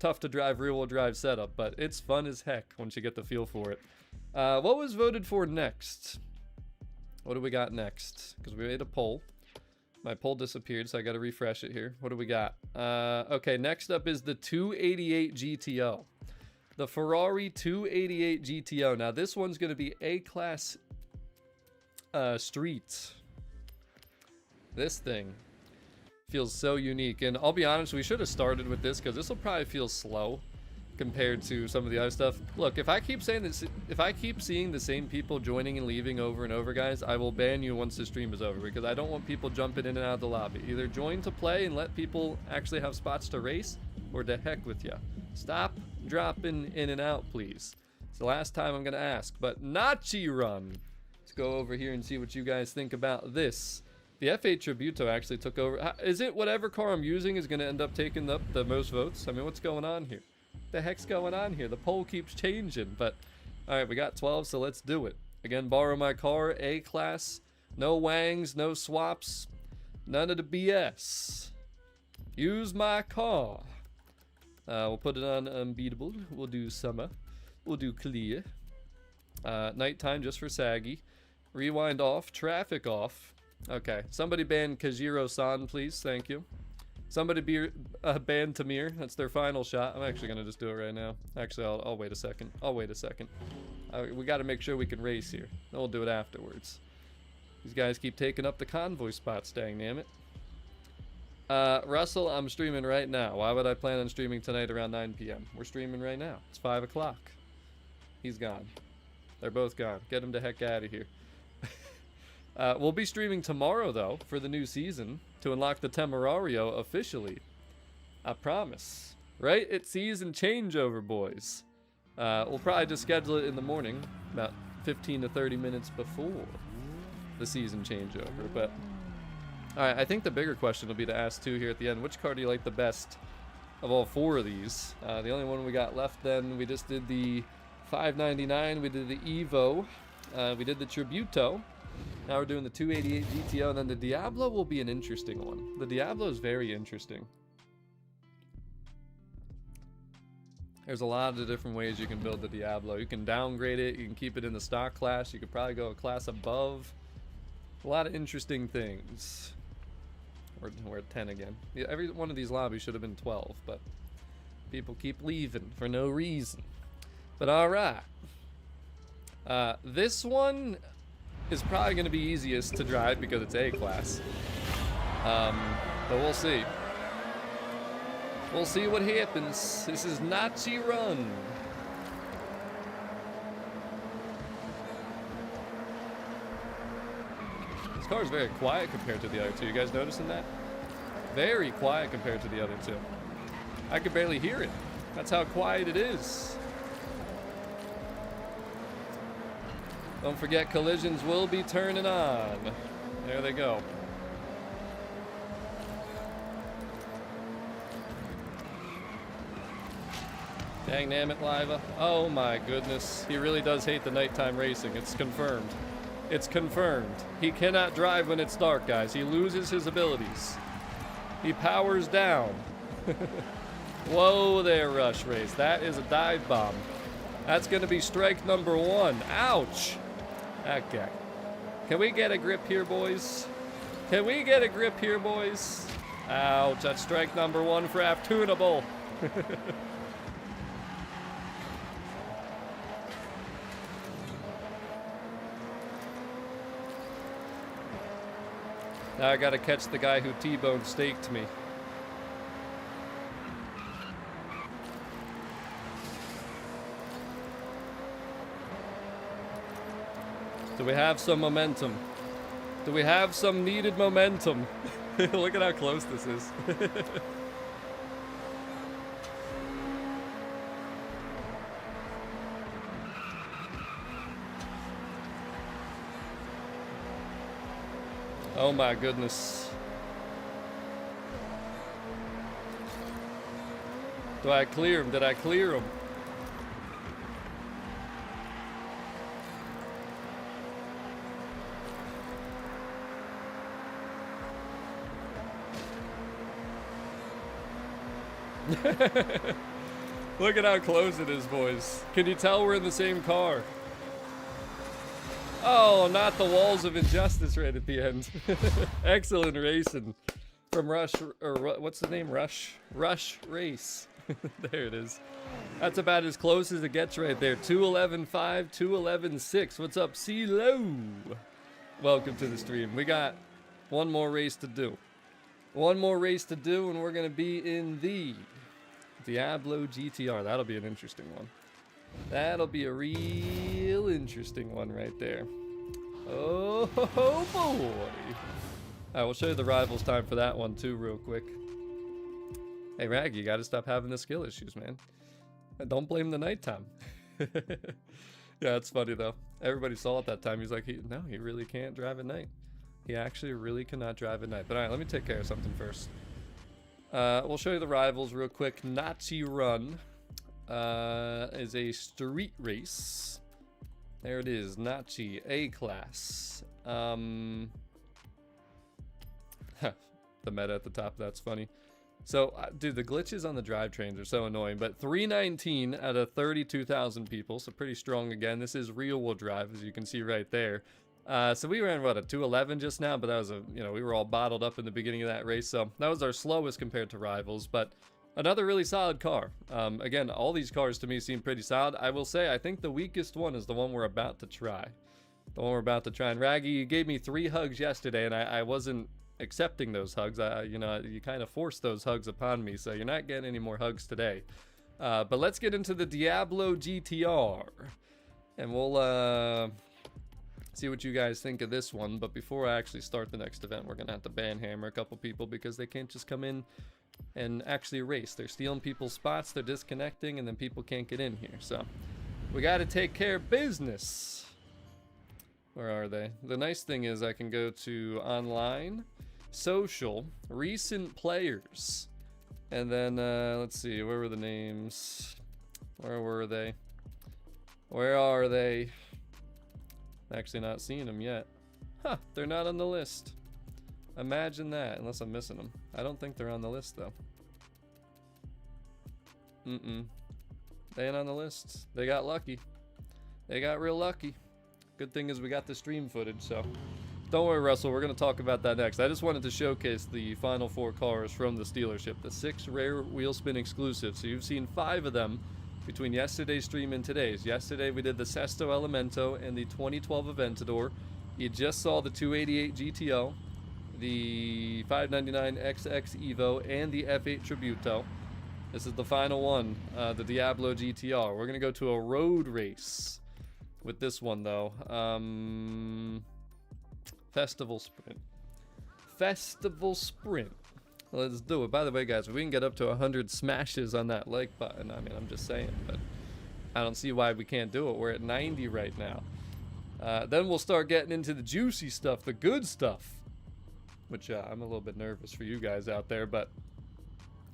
tough to drive rear-wheel drive setup, but it's fun as heck once you get the feel for it. What was voted for next? What do we got next? Because we made a poll. My poll disappeared, so I got to refresh it here. What do we got? Okay, next up is the 288 GTO. The Ferrari 288 GTO. Now, this one's going to be A-Class street. This thing feels so unique. And I'll be honest, we should have started with this because this will probably feel slow compared to some of the other stuff. Look, if I keep saying this, if I keep seeing the same people joining and leaving over and over, guys, I will ban you once the stream is over because I don't want people jumping in and out of the lobby. Either join to play and let people actually have spots to race, or to heck with ya. Stop dropping in and out, please. It's the last time I'm gonna ask. But Nachi Run. Let's go over here and see what you guys think about this. The F8 Tributo actually took over. Is it whatever car I'm using is gonna end up taking up the most votes? I mean, what's going on here? What the heck's going on here? The poll keeps changing, but all right, we got 12, so let's do it. Again, borrow my car, A-Class, no wangs, no swaps, none of the BS. Use my car. We'll put it on unbeatable. We'll do summer. We'll do clear. Nighttime just for saggy. Rewind off. Traffic off. Okay. Somebody ban Kajiro-san, please. Thank you. Somebody ban Tamir. That's their final shot. I'm actually going to just do it right now. Actually, I'll wait a second. I'll wait a second. We got to make sure we can race here. Then we'll do it afterwards. These guys keep taking up the convoy spots, dang damn it. Russell, I'm streaming right now. Why would I plan on streaming tonight around 9 p.m.? We're streaming right now. It's 5 o'clock. He's gone. They're both gone. Get him the heck out of here. We'll be streaming tomorrow, though, for the new season to unlock the Temerario officially. I promise. Right? It's season changeover, boys. We'll probably just schedule it in the morning, about 15 to 30 minutes before the season changeover, but... Alright, I think the bigger question will be to ask too here at the end. Which car do you like the best of all four of these? The only one we got left then, we just did the 599, we did the Evo, we did the Tributo. Now we're doing the 288 GTO, and then the Diablo will be an interesting one. The Diablo is very interesting. There's a lot of different ways you can build the Diablo. You can downgrade it, you can keep it in the stock class, you could probably go a class above. A lot of interesting things. We're at 10 again. Yeah, every one of these lobbies should have been 12, but people keep leaving for no reason. But alright. This one is probably going to be easiest to drive because it's A-Class. But we'll see. We'll see what happens. This is Nachi Run. This car is very quiet compared to the other two. You guys noticing that? Very quiet compared to the other two. I could barely hear it. That's how quiet it is. Don't forget, collisions will be turning on. There they go. Dang damn it, Liva. Oh my goodness. He really does hate the nighttime racing. It's confirmed. It's confirmed. He cannot drive when it's dark, guys. He loses his abilities. He powers down. Whoa there, Rush Race. That is a dive bomb. That's going to be strike number 1. Ouch. Okay. Can we get a grip here, boys? Can we get a grip here, boys? Ouch. That's strike number 1 for Aftunable. Now I gotta catch the guy who T-bone staked me. Do we have some momentum? Do we have some needed momentum? Look at how close this is. Oh my goodness. Do I clear him? Did I clear him? Look at how close it is, boys. Can you tell we're in the same car? Oh, not the walls of injustice right at the end. Excellent racing from Rush, or what's the name? Rush Race. There it is. That's about as close as it gets right there. 211.5, 211.6. What's up, CeeLo? Welcome to the stream. We got one more race to do. One more race to do, and we're going to be in the Diablo GTR. That'll be an interesting one. That'll be a real interesting one right there. Oh, boy. Alright, we'll show you the rivals time for that one too real quick. Hey, Rag, you gotta stop having the skill issues, man. And don't blame the nighttime. Yeah, it's funny though. Everybody saw it that time. He's like, no, he really can't drive at night. He actually really cannot drive at night. But alright, let me take care of something first. We'll show you the rivals real quick. Nazi Run is a street race. There it is, Nachi A-Class. The meta at the top, that's funny. So, dude, the glitches on the drivetrains are so annoying, but 319 out of 32,000 people, so pretty strong again. This is rear-wheel drive, as you can see right there. So we ran, what, a 211 just now, but that was we were all bottled up in the beginning of that race, so that was our slowest compared to rivals, but another really solid car. Again, all these cars to me seem pretty solid. I will say, I think the weakest one is the one we're about to try. The one we're about to try. And Raggy, you gave me 3 hugs yesterday, and I wasn't accepting those hugs. You kind of forced those hugs upon me, so you're not getting any more hugs today. But let's get into the Diablo GTR, and we'll see what you guys think of this one. But before I actually start the next event, we're gonna have to banhammer a couple people because they can't just come in and actually race. They're stealing people's spots, they're disconnecting, and then people can't get in here. So we got to take care of business. Where are they? The nice thing is I can go to online, social, recent players, and then let's see, where were the names? Where were they? Where are they? Actually not seeing them yet. Huh, they're not on the list. Imagine that, unless I'm missing them. I don't think they're on the list, though. They ain't on the list. They got lucky. They got real lucky. Good thing is we got the stream footage, so... Don't worry, Russell, we're going to talk about that next. I just wanted to showcase the final 4 cars from the Stealership, the 6 rare wheel spin exclusives. So you've seen 5 of them between yesterday's stream and today's. Yesterday we did the Sesto Elemento and the 2012 Aventador. You just saw the 288 GTO, the 599 XX Evo, and the F8 Tributo. This is the final one, the Diablo GTR. We're gonna go to a road race with this one though. Festival Sprint. Festival Sprint. Let's do it. By the way, guys, if we can get up to 100 smashes on that like button, I mean, I'm just saying, but I don't see why we can't do it. We're at 90 right now. Then we'll start getting into the juicy stuff, the good stuff, which I'm a little bit nervous for you guys out there, but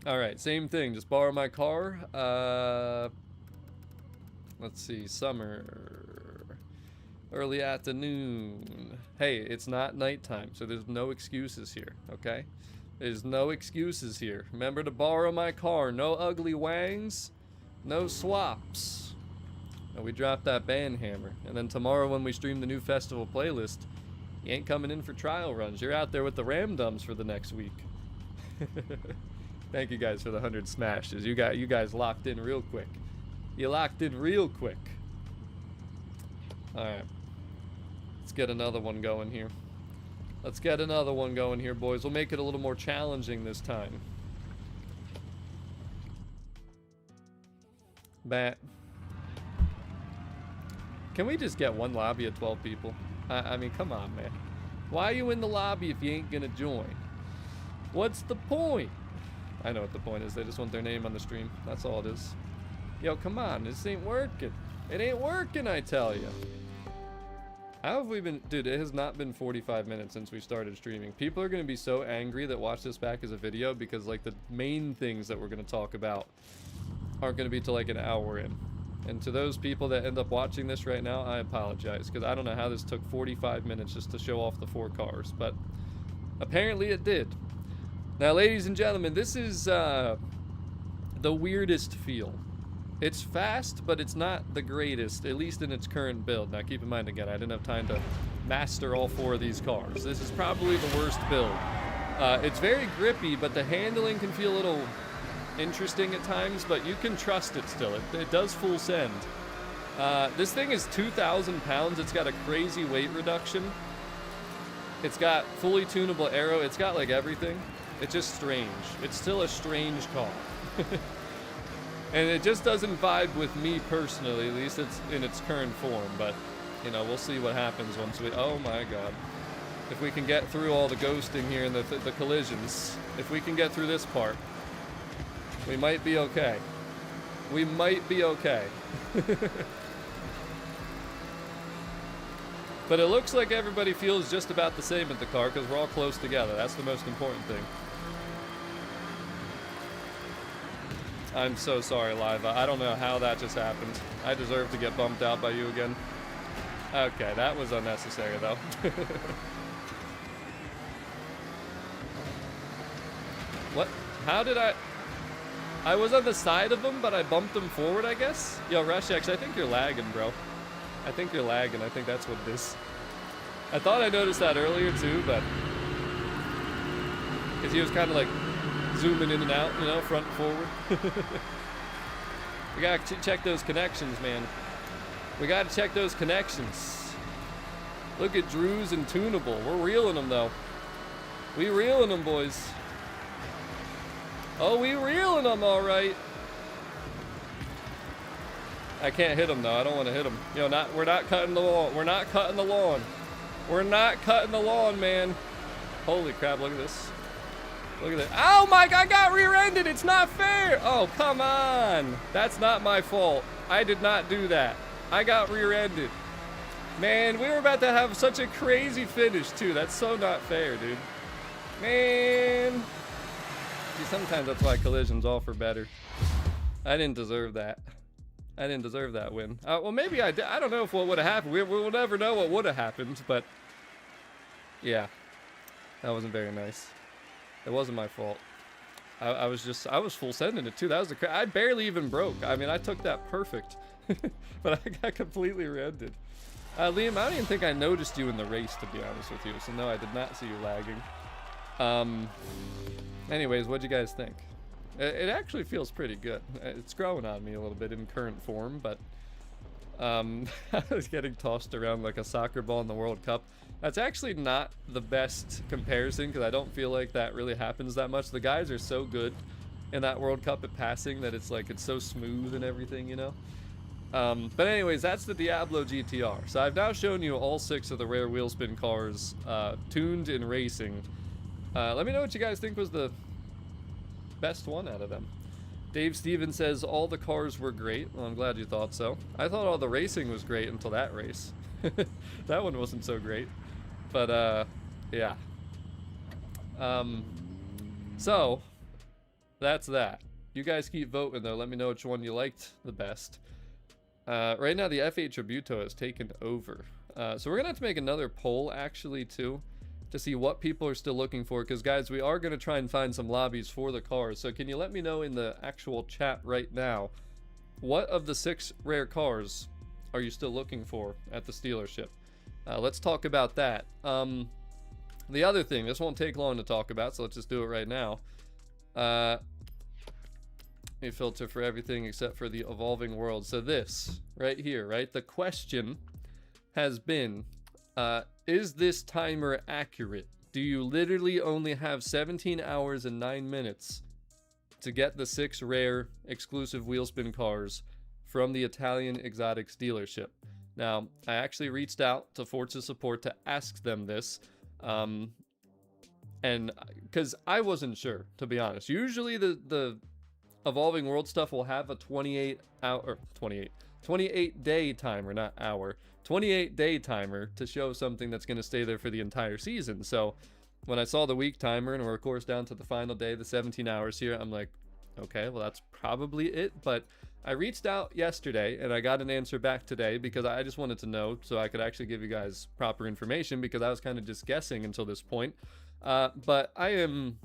all right, same thing. Just borrow my car. Let's see, summer. Early afternoon. Hey, it's not nighttime, so there's no excuses here, okay? There's no excuses here. Remember to borrow my car. No ugly wangs. No swaps. And we dropped that band hammer. And then tomorrow when we stream the new festival playlist, you ain't coming in for trial runs. You're out there with the Ramdums for the next week. Thank you guys for the 100 smashes. You guys locked in real quick. You locked in real quick. Alright. Let's get another one going here. Let's get another one going here, boys. We'll make it a little more challenging this time. Bat. Can we just get one lobby of 12 people? I mean, come on, man. Why are you in the lobby if you ain't gonna join? What's the point? I know what the point is. They just want their name on the stream. That's all it is. Yo, come on. This ain't working. It ain't working, I tell you. How have we been? Dude, it has not been 45 minutes since we started streaming. People are going to be so angry that watch this back as a video because, like, the main things that we're going to talk about aren't going to be till, like, an hour in. And to those people that end up watching this right now, I apologize because I don't know how this took 45 minutes just to show off the 4 cars, but apparently it did. Now, ladies and gentlemen, this is the weirdest feel. It's fast, but it's not the greatest, at least in its current build. Now, keep in mind, again, I didn't have time to master all 4 of these cars. This is probably the worst build. It's very grippy, but the handling can feel a little interesting at times, but you can trust it still. It does full send. This thing is 2,000 pounds. It's got a crazy weight reduction. It's got fully tunable aero. It's got, like, everything. It's just strange. It's still a strange car. And it just doesn't vibe with me personally, at least it's in its current form, but, you know, we'll see what happens once we, oh my god. If we can get through all the ghosting here and the collisions, if we can get through this part, we might be okay. We might be okay. But it looks like everybody feels just about the same at the car because we're all close together. That's the most important thing. I'm so sorry, Liva. I don't know how that just happened. I deserve to get bumped out by you again. Okay, that was unnecessary, though. What? How did I was on the side of him, but I bumped him forward, I guess? Yo, Rushex, I think you're lagging, bro. I think you're lagging. I think that's what it is. I thought I noticed that earlier, too, but... because he was kind of like... zooming in and out, you know, front and forward. We gotta check those connections, man. We gotta check those connections. Look at Drew's and Tunable. We're reeling them, though. We reeling them, boys. Oh, we reeling them, all right. I can't hit him, though. I don't want to hit him. Yo, we're not cutting the lawn. We're not cutting the lawn. We're not cutting the lawn, man. Holy crap, look at this. Look at that. Oh my god, I got rear-ended. It's not fair. Oh, come on. That's not my fault. I did not do that. I got rear-ended. Man, we were about to have such a crazy finish, too. That's so not fair, dude. Man. See, sometimes that's why collisions offer better. I didn't deserve that. I didn't deserve that win. Well, maybe I did. I don't know if what would have happened. We'll never know what would have happened, but... yeah. That wasn't very nice. It wasn't my fault. I was full sending it too. That was I barely even broke. I mean, I took that perfect, but I got completely rear-ended. Liam, I don't even think I noticed you in the race, to be honest with you. So no, I did not see you lagging. Anyways, what'd you guys think? It actually feels pretty good. It's growing on me a little bit in current form, but I was getting tossed around like a soccer ball in the World Cup. That's actually not the best comparison because I don't feel like that really happens that much. The guys are so good in that World Cup at passing that it's like it's so smooth and everything, you know? But anyways, that's the Diablo GTR. So I've now shown you all 6 of the rare wheel spin cars tuned in racing. Let me know what you guys think was the best one out of them. Dave Stevens says all the cars were great. Well, I'm glad you thought so. I thought all the racing was great until that race. That one wasn't so great. But, yeah. So, that's that. You guys keep voting, though. Let me know which one you liked the best. Right now, the F8 Tributo has taken over. So we're going to have to make another poll, actually, too, to see what people are still looking for. Because, guys, we are going to try and find some lobbies for the cars. So can you let me know in the actual chat right now, what of the 6 rare cars are you still looking for at the Stealership? Let's talk about that. The other thing, this won't take long to talk about, so let's just do it right now. A filter for everything except for the evolving world. So this right here, right? The question has been, is this timer accurate? Do you literally only have 17 hours and 9 minutes to get the 6 rare exclusive wheelspin cars from the Italian Exotics dealership? Now, I actually reached out to Forza support to ask them this, and because I wasn't sure, to be honest. Usually the evolving world stuff will have a 28 day timer, not hour, 28-day timer to show something that's going to stay there for the entire season. So when I saw the week timer, and we're of course down to the final day, the 17 hours here, I'm like, okay, well that's probably it. But I reached out yesterday and I got an answer back today because I just wanted to know so I could actually give you guys proper information, because I was kind of just guessing until this point. But I am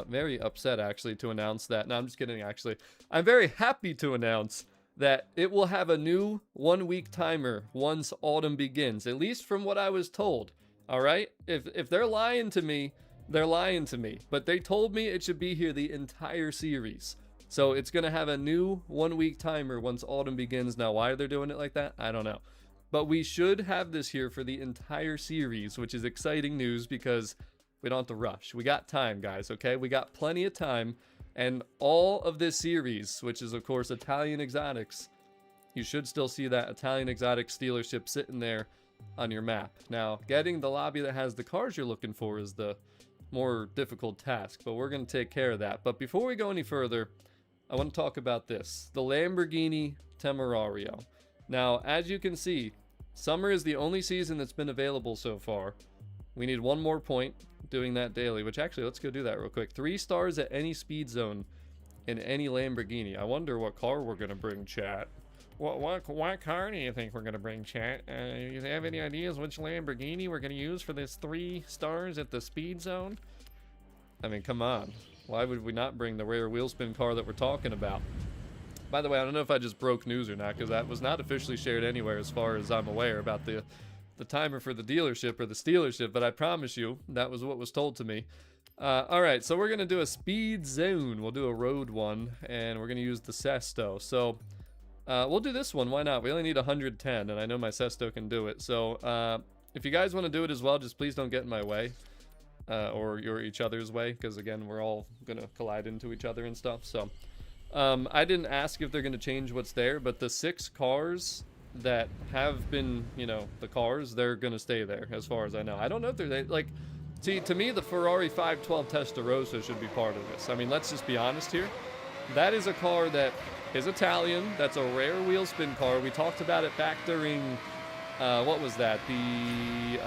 very upset actually to announce that. No, I'm just kidding, actually. I'm very happy to announce that it will have a new 1-week timer once autumn begins, at least from what I was told. All right, if they're lying to me, they're lying to me, but they told me it should be here the entire series. So it's gonna have a new 1-week timer once autumn begins. Now why they're doing it like that, I don't know, but we should have this here for the entire series, which is exciting news because we don't have to rush. We got time, guys, okay? We got plenty of time. And all of this series, which is, of course, Italian Exotics, you should still see that Italian Exotics Stealership sitting there on your map. Now, getting the lobby that has the cars you're looking for is the more difficult task, but we're going to take care of that. But before we go any further, I want to talk about this. The Lamborghini Temerario. Now, as you can see, summer is the only season that's been available so far. We need 1 more point doing that daily, which actually, let's go do that real quick. 3 stars at any speed zone in any Lamborghini. I wonder what car we're going to bring, chat. What car do you think we're going to bring, chat? You have any ideas which Lamborghini we're going to use for this 3 stars at the speed zone? I mean, come on. Why would we not bring the rare wheelspin car that we're talking about? By the way, I don't know if I just broke news or not, because that was not officially shared anywhere as far as I'm aware about the timer for the dealership or the Stealership, but I promise you that was what was told to me. All right, so we're gonna do a speed zone. We'll do a road one, and we're gonna use the Sesto. So we'll do this one. Why not? We only need 110, and I know my Sesto can do it. So if you guys want to do it as well, just please don't get in my way or each other's way, because again, we're all gonna collide into each other and stuff. So I didn't ask if they're gonna change what's there, but the 6 cars that have been, you know, the cars, they're gonna stay there as far as I know. I don't know if they're like, see, to me the Ferrari 512 Testarossa should be part of this. I mean, let's just be honest here. That is a car that is Italian. That's a rare wheel spin car. We talked about it back during what was that, the you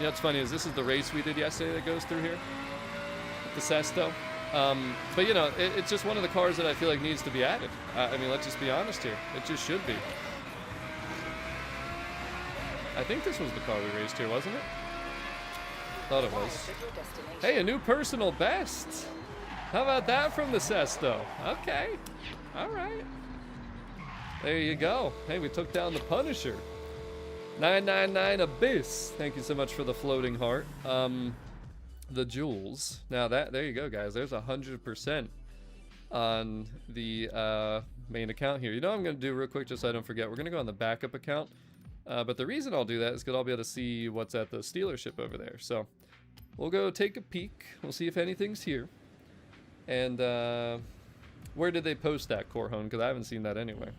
know, what's funny is this is the race we did yesterday that goes through here, the Sesto. But you know, it's just one of the cars that I feel like needs to be added. I mean, let's just be honest here. It just should be. I think this was the car we raced here, wasn't it? Thought it was. Hey, a new personal best. How about that from the Sesto? Okay. All right. There you go. Hey, we took down the Punisher. 999 Abyss. Thank you so much for the floating heart. The jewels. Now there you go, guys. There's 100% on the main account here. You know what I'm going to do real quick, just so I don't forget? We're going to go on the backup account. But the reason I'll do that is because I'll be able to see what's at the Stealership over there. So we'll go take a peek. We'll see if anything's here. And where did they post that, Corhone? Because I haven't seen that anywhere.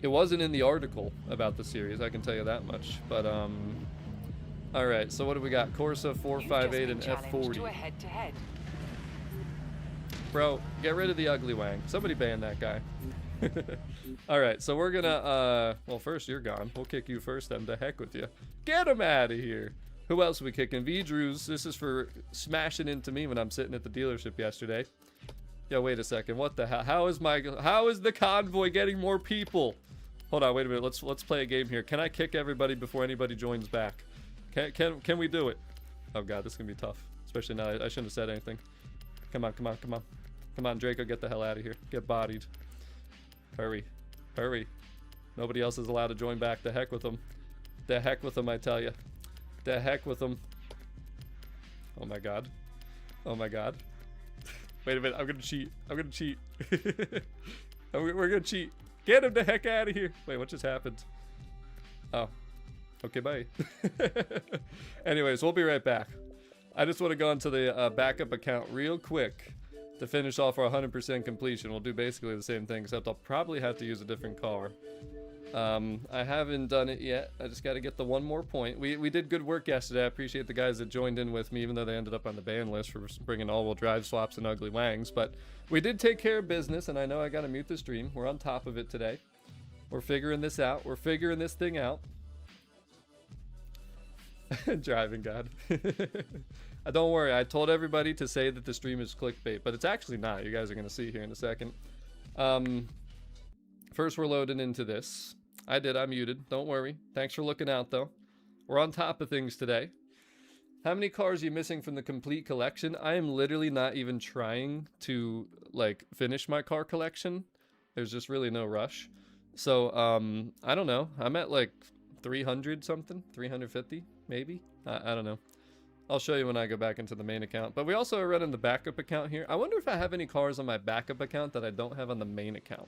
It wasn't in the article about the series, I can tell you that much. But all right, so what do we got? Corsa 458 and F40. To a head-to-head. Bro, get rid of the ugly wang. Somebody ban that guy. All right, so we're gonna well, first you're gone. We'll kick you first then. The heck with you. Get him out of here. Who else are we kicking? V Drews. This is for smashing into me when I'm sitting at the dealership yesterday. Yo, wait a second. What the hell? How is the convoy getting more people? Hold on, wait a minute. Let's play a game here. Can I kick everybody before anybody joins back? Can we do it? Oh god, this is gonna be tough. Especially now. I shouldn't have said anything. Come on, come on, come on. Come on, Draco, get the hell out of here. Get bodied. Hurry. Hurry. Nobody else is allowed to join back. The heck with them. The heck with them, I tell you. The heck with them. Oh my god. Oh my god. Wait a minute, I'm gonna cheat. I'm gonna cheat. We're gonna cheat. Get him the heck out of here. Wait, what just happened? Oh. Okay, bye. Anyways, we'll be right back. I just want to go into the backup account real quick to finish off our 100% completion. We'll do basically the same thing, except I'll probably have to use a different car. I haven't done it yet. I just got to get the one more point. We did good work yesterday. I appreciate the guys that joined in with me, even though they ended up on the ban list for bringing all-wheel drive swaps and ugly wangs. But we did take care of business, and I know I got to mute the stream. We're on top of it today. We're figuring this out. We're figuring this thing out. Driving God. Don't worry. I told everybody to say that the stream is clickbait, but it's actually not. You guys are going to see here in a second. First, we're loading into this. I muted. Don't worry. Thanks for looking out, though. We're on top of things today. How many cars are you missing from the complete collection? I am literally not even trying to, like, finish my car collection. There's just really no rush. So, I don't know. I'm at, like, 300 something? 350, maybe? I don't know. I'll show you when I go back into the main account. But we also are running the backup account here. I wonder if I have any cars on my backup account that I don't have on the main account.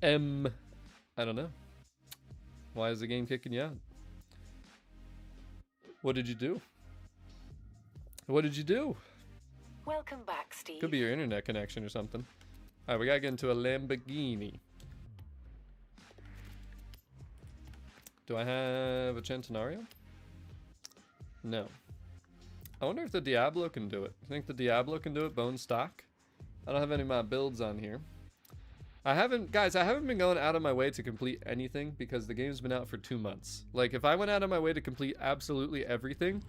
I don't know. Why is the game kicking you out? What did you do? What did you do? Welcome back, Steve. Could be your internet connection or something. Alright, we gotta get into a Lamborghini. Do I have a Centenario? No. I wonder if the Diablo can do it. I think the Diablo can do it, bone stock. I don't have any of my builds on here. Guys, I haven't been going out of my way to complete anything because the game's been out for 2 months. Like, if I went out of my way to complete absolutely everything,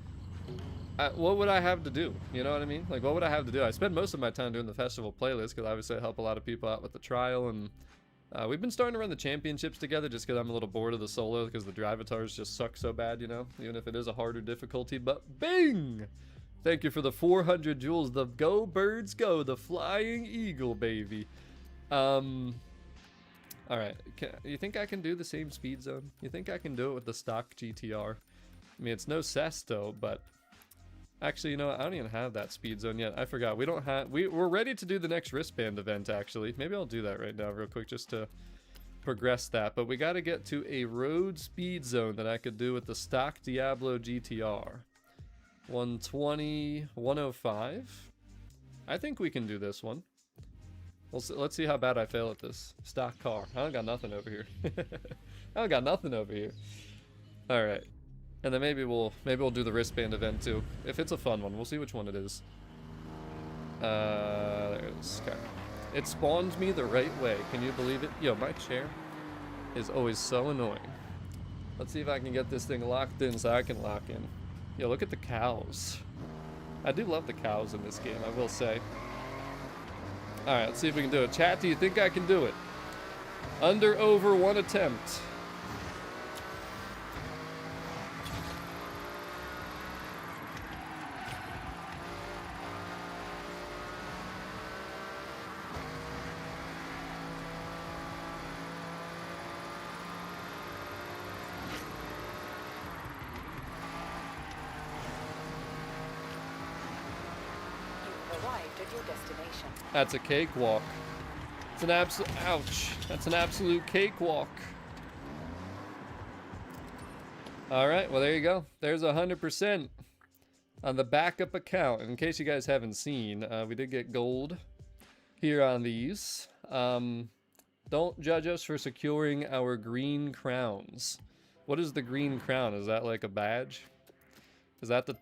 what would I have to do? You know what I mean? Like, what would I have to do? I spend most of my time doing the festival playlist because obviously I help a lot of people out with the trial, and we've been starting to run the championships together just because I'm a little bored of the solo because the drivatars just suck so bad, you know? Even if it is a harder difficulty, but bing! Thank you for the 400 jewels. The go birds go, the flying eagle, baby. Alright, you think I can do the same speed zone? You think I can do it with the stock GTR? I mean, it's no Sesto, but actually, you know what? I don't even have that speed zone yet. I forgot. We don't have, we're ready to do the next wristband event, actually. Maybe I'll do that right now real quick just to progress that, but we got to get to a road speed zone that I could do with the stock Diablo GTR. 120, 105. I think we can do this one. Let's see how bad I fail at this. Stock car. I don't got nothing over here. I don't got nothing over here. All right. And then maybe we'll do the wristband event too. If it's a fun one, we'll see which one it is. There it is. Okay. It spawned me the right way. Can you believe it? Yo, my chair is always so annoying. Let's see if I can get this thing locked in so I can lock in. Yo, look at the cows. I do love the cows in this game, I will say. Alright, let's see if we can do it. Chat, do you think I can do it? Under, over, one attempt. That's a cakewalk. It's an absolute, ouch. That's an absolute cakewalk. All right, well, there you go. There's 100% on the backup account. In case you guys haven't seen, we did get gold here on these. Don't judge us for securing our green crowns. What is the green crown? Is that like a badge? Is that the,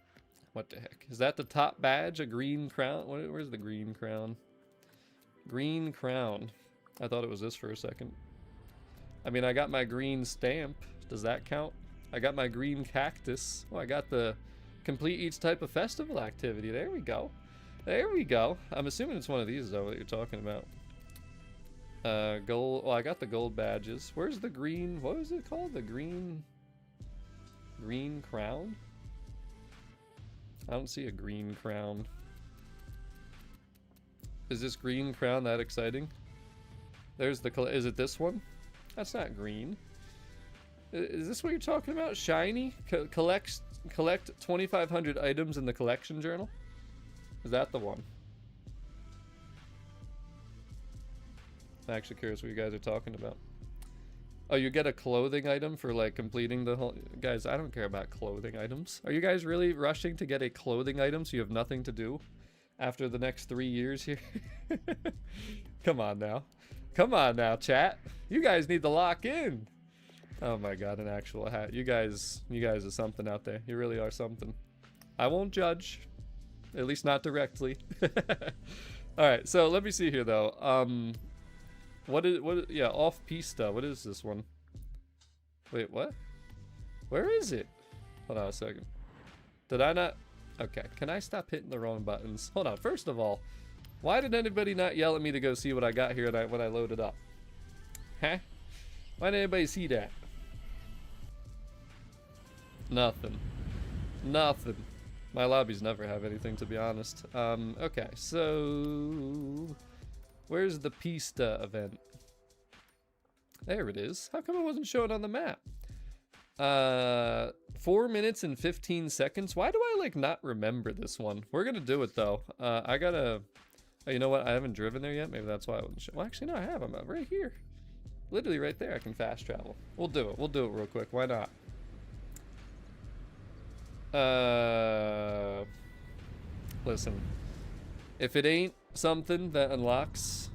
what the heck? Is that the top badge, a green crown? Where's the green crown? Green crown. I thought it was this for a second. I mean, I got my green stamp. Does that count? I got my green cactus. Oh, I got the complete each type of festival activity. There we go. There we go. I'm assuming it's one of these, though, what you're talking about. Gold. Well, I got the gold badges. Where's the green? What was it called? The green crown? I don't see a green crown. Is this green crown that exciting? There's the... Is it this one? That's not green. Is this what you're talking about? Shiny? Collect 2,500 items in the collection journal? Is that the one? I'm actually curious what you guys are talking about. Oh, you get a clothing item for like completing the whole... Guys, I don't care about clothing items. Are you guys really rushing to get a clothing item so you have nothing to do after the next 3 years here? Come on now. Come on now, chat. You guys need to lock in. Oh my god, an actual hat. You guys are something out there. You really are something. I won't judge. At least not directly. Alright, so let me see here though. Yeah, off pista. What is this one? Wait, what? Where is it? Hold on a second. Did I not? Okay, can I stop hitting the wrong buttons? Hold on, first of all, why did anybody not yell at me to go see what I got here when I loaded up? Huh? Why didn't anybody see that? Nothing. Nothing. My lobbies never have anything, to be honest. Okay, so... Where's the Pista event? There it is. How come it wasn't showing on the map? 4 minutes and 15 seconds. Why do I, like, not remember this one? We're gonna do it, though. I gotta... Oh, you know what? I haven't driven there yet. Maybe that's why I wasn't showing. Well, actually, no, I have. I'm right here. Literally right there. I can fast travel. We'll do it. We'll do it real quick. Why not? Listen. If it ain't something that unlocks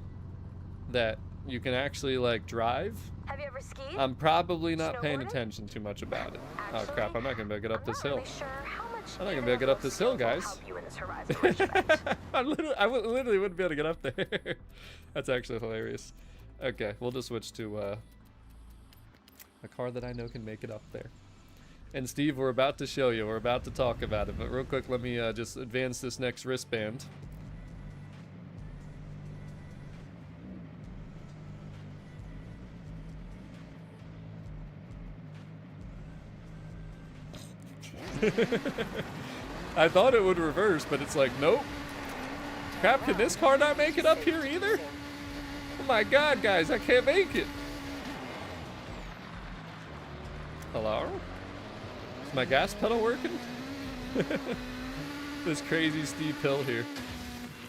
that you can actually, like, drive... Have you ever skied? I'm probably not paying attention too much about it. Oh crap, I'm not gonna be able to get up this hill. I'm not gonna be able to get up this hill, guys. I literally wouldn't be able to get up there. That's actually hilarious. Okay, we'll just switch to a car that I know can make it up there. And Steve, we're about to show you. We're about to talk about it. But real quick, let me just advance this next wristband. I thought it would reverse, but it's like, nope. Crap, can this car not make it up here either? Oh my god, guys, I can't make it. Hello? Is my gas pedal working? This crazy steep hill here.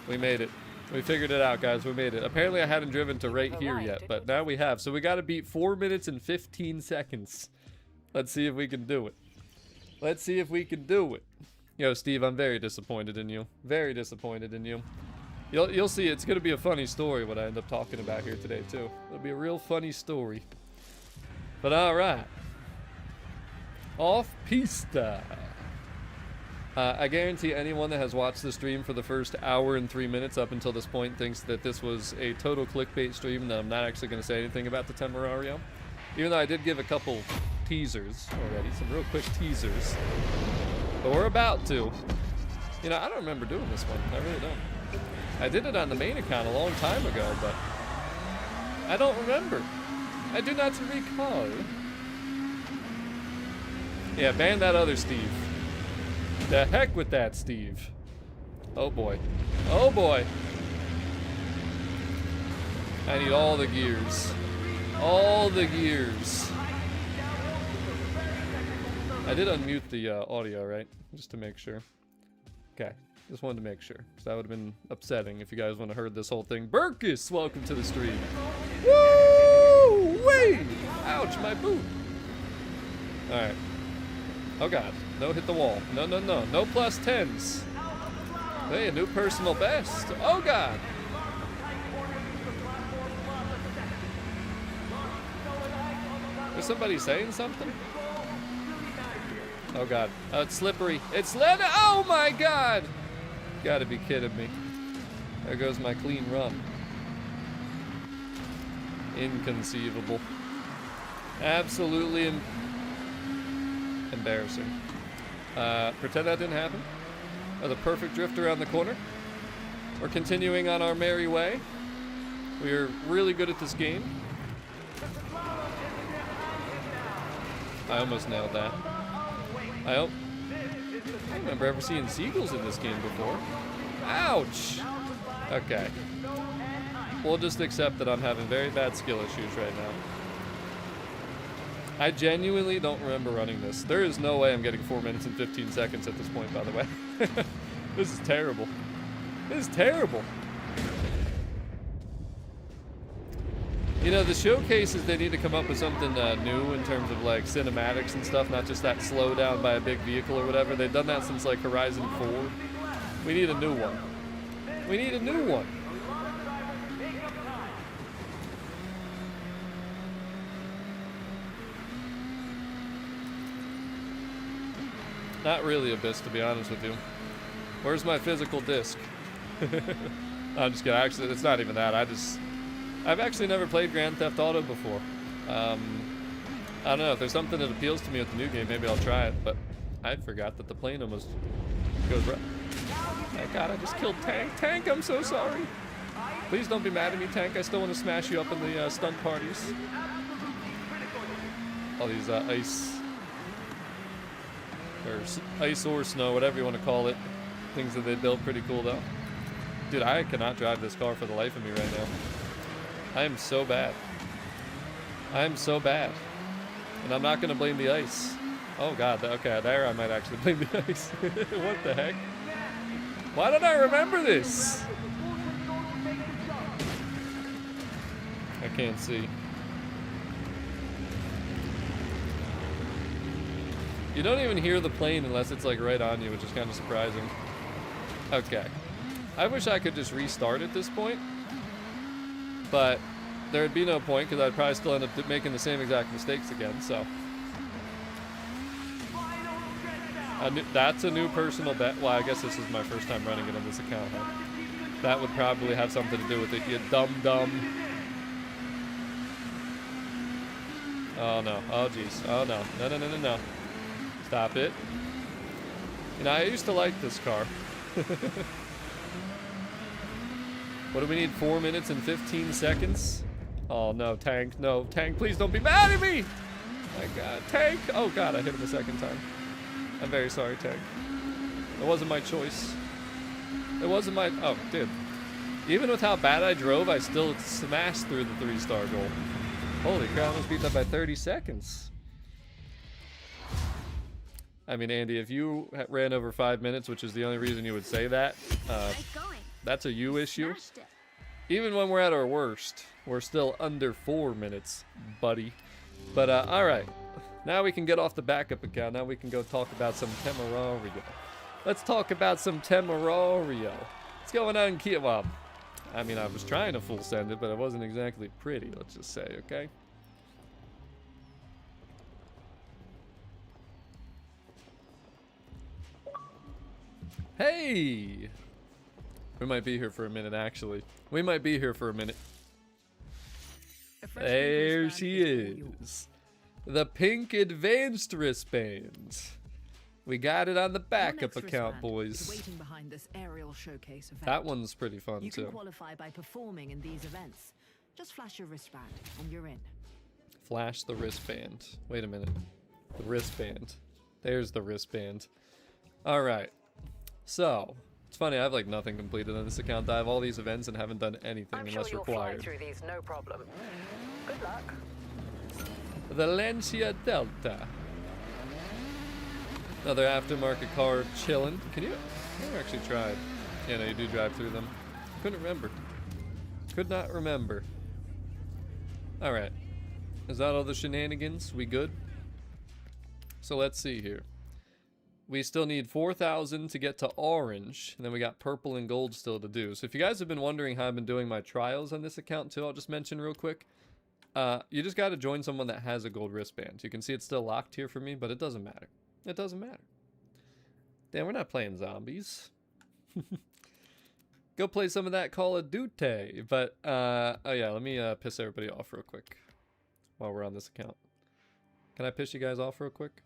We made it. We figured it out, guys. We made it. Apparently, I hadn't driven to right here yet, but now we have. So we got to beat 4 minutes and 15 seconds. Let's see if we can do it. Let's see if we can do it. Yo, Steve, I'm very disappointed in you. Very disappointed in you. You'll see, it's going to be a funny story what I end up talking about here today, too. It'll be a real funny story. But all right. Off pista. I guarantee anyone that has watched the stream for the first hour and 3 minutes up until this point thinks that this was a total clickbait stream and that I'm not actually going to say anything about the Temerario. Even though I did give a couple teasers already, some real quick teasers. But we're about to. You know, I don't remember doing this one. I really don't. I did it on the main account a long time ago, but I don't remember. I do not recall. Yeah, ban that other Steve. The heck with that Steve. Oh boy. Oh boy. I need all the gears. All the gears. I did unmute the audio, right? Just to make sure. Okay. Just wanted to make sure. Because that would have been upsetting if you guys would have heard this whole thing. Burkus, welcome to the stream. Woo! Wait! Ouch, my boot. Alright. Oh god. No, hit the wall. No, no, no. No plus 10s. Hey, a new personal best. Oh god. Is somebody saying something? Oh god. Oh, it's slippery. It's slippery. Oh my god. You gotta be kidding me. There goes my clean run. Inconceivable. Absolutely embarrassing. Pretend that didn't happen. Oh, the perfect drift around the corner. We're continuing on our merry way. We are really good at this game. I almost nailed that. I don't remember ever seeing seagulls in this game before. Ouch! Okay. We'll just accept that I'm having very bad skill issues right now. I genuinely don't remember running this. There is no way I'm getting 4 minutes and 15 seconds at this point, by the way. This is terrible. This is terrible. You know, the showcases, they need to come up with something new in terms of like cinematics and stuff, not just that slowdown by a big vehicle or whatever. They've done that since like Horizon 4. We need a new one. We need a new one. Not really Abyss, to be honest with you. Where's my physical disc? I'm just kidding. Actually, it's not even that. I've actually never played Grand Theft Auto before. I don't know. If there's something that appeals to me with the new game, maybe I'll try it. But I forgot that the plane almost goes right. Oh God, I just killed Tank. Tank, I'm so sorry. Please don't be mad at me, Tank. I still want to smash you up in the stunt parties. All these ice or snow, whatever you want to call it. Things that they build pretty cool though. Dude, I cannot drive this car for the life of me right now. I am so bad. I am so bad. And I'm not going to blame the ice. Oh God, okay, there I might actually blame the ice. What the heck? Why don't I remember this? I can't see. You don't even hear the plane unless it's like right on you, which is kind of surprising. Okay. I wish I could just restart at this point. But there'd be no point because I'd probably still end up making the same exact mistakes again, so. That's a new personal bet. Well, I guess this is my first time running it on this account, huh? That would probably have something to do with it, you dumb. Oh no, oh jeez, oh no, no. Stop it. You know, I used to like this car. What do we need, 4 minutes and 15 seconds? Oh no, Tank, no. Tank, please don't be mad at me! My God, Tank! Oh God, I hit him a second time. I'm very sorry, Tank. It wasn't my choice. It wasn't my, oh, dude. Even with how bad I drove, I still smashed through the 3-star goal. Holy crap, I almost beat that by 30 seconds. I mean, Andy, if you ran over 5 minutes, which is the only reason you would say that, that's a you issue. Even when we're at our worst, we're still under 4 minutes, buddy. But, all right. Now we can get off the backup account. Now we can go talk about some Temerario. Let's talk about some Temerario. What's going on, Kia? Well, I mean, I was trying to full send it, but it wasn't exactly pretty, let's just say, okay? Hey! We might be here for a minute, actually. We might be here for a minute. There she is. The pink advanced wristband. We got it on the backup account, boys. Waiting behind this aerial showcase event. That one's pretty fun, too. You can qualify by performing in these events. Just flash your wristband and you're in. Flash the wristband. Wait a minute. The wristband. There's the wristband. All right. So, it's funny, I have like nothing completed on this account. I have all these events and haven't done anything unless you'll required. fly through these, no problem. Good luck. The Lancia Delta. Another aftermarket car chilling. Can you? I never actually tried. Yeah, no, you do drive through them. Couldn't remember. Could not remember. Alright. Is that all the shenanigans? We good? So let's see here. We still need 4,000 to get to orange, and then we got purple and gold still to do. So if you guys have been wondering how I've been doing my trials on this account too, I'll just mention real quick. You just got to join someone that has a gold wristband. You can see it's still locked here for me, but it doesn't matter. It doesn't matter. Damn, we're not playing zombies. Go play some of that Call of Duty. But, oh yeah, let me piss everybody off real quick while we're on this account. Can I piss you guys off real quick?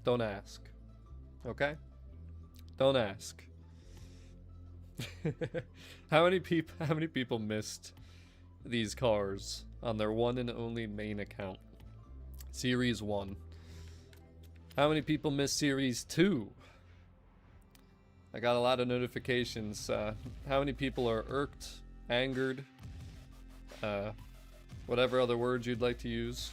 Don't ask. Okay? Don't ask. How many people missed these cars on their one and only main account? Series 1. How many people missed Series 2? I got a lot of notifications. How many people are irked, angered, whatever other words you'd like to use?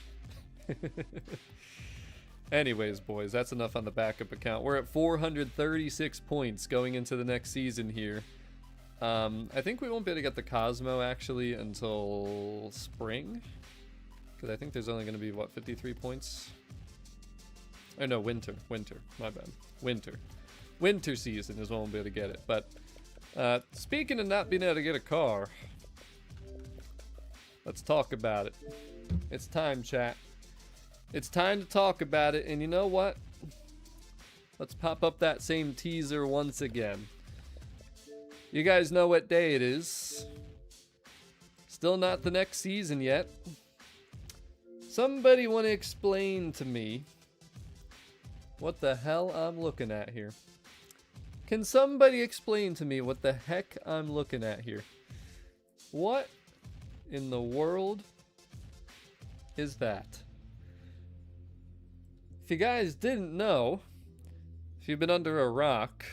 Anyways, boys, that's enough on the backup account. We're at 436 points going into the next season here. I think we won't be able to get the Cosmo, actually, until spring. Because I think there's only going to be, what, 53 points? Oh, no, winter. My bad. Winter season is when we'll be able to get it. But, speaking of not being able to get a car, let's talk about it. It's time, chat. It's time to talk about it, and you know what? Let's pop up that same teaser once again. You guys know what day it is. Still not the next season yet. Somebody want to explain to me what the hell I'm looking at here? Can somebody explain to me what the heck I'm looking at here? What in the world is that? If you guys didn't know, if you've been under a rock,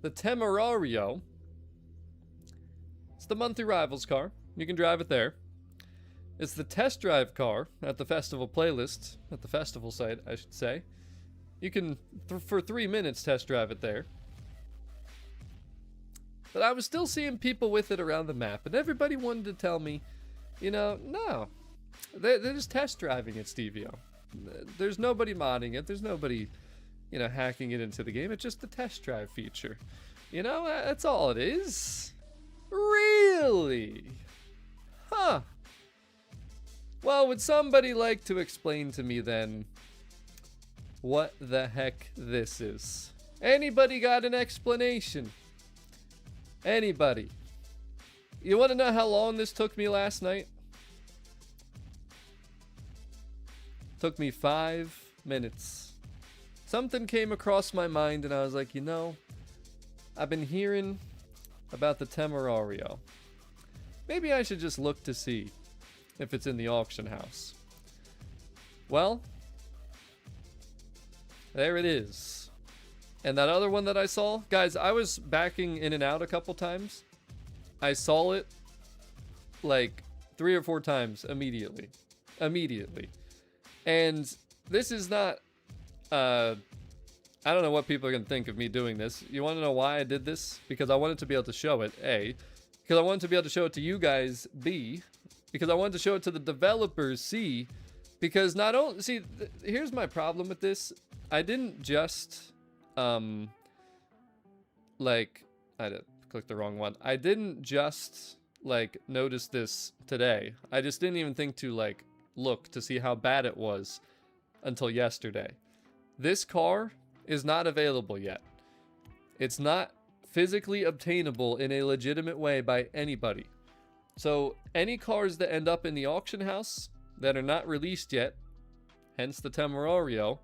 the Temerario, it's the monthly Rivals car. You can drive it there. It's the test drive car at the festival playlist, at the festival site, I should say. You can, for 3 minutes, test drive it there. But I was still seeing people with it around the map, and everybody wanted to tell me, you know, no, they're just test driving it, Stevio. There's nobody modding it. There's nobody, you know, hacking it into the game. It's just the test drive feature. You know, that's all it is. Really? Huh. Well, would somebody like to explain to me then what the heck this is? Anybody got an explanation? Anybody? You want to know how long this took me last night? Took me 5 minutes. Something came across my mind and I was like, you know, I've been hearing about the Temerario. Maybe I should just look to see if it's in the auction house. Well, there it is. And that other one that I saw, guys, I was backing in and out a couple times. I saw it like 3 or 4 times immediately. And this is not, I don't know what people are going to think of me doing this. You want to know why I did this? Because I wanted to be able to show it, A. Because I wanted to be able to show it to you guys, B. Because I wanted to show it to the developers, C. Because not only, see, here's my problem with this. I didn't just, like, I clicked the wrong one. I didn't just, like, notice this today. I just didn't even think to, like, look to see how bad it was until yesterday. This car is not available yet. It's not physically obtainable in a legitimate way by anybody. So any cars that end up in the auction house that are not released yet, hence the Temerario,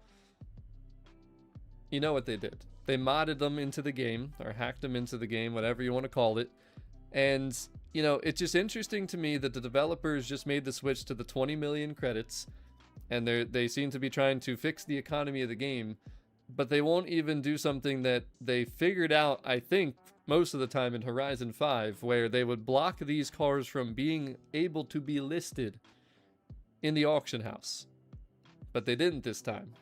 you know what they did. They modded them into the game, or hacked them into the game, whatever you want to call it. And, you know, it's just interesting to me that the developers just made the switch to the 20 million credits, and they seem to be trying to fix the economy of the game, but they won't even do something that they figured out, I think, most of the time in Horizon 5, where they would block these cars from being able to be listed in the auction house. But they didn't this time,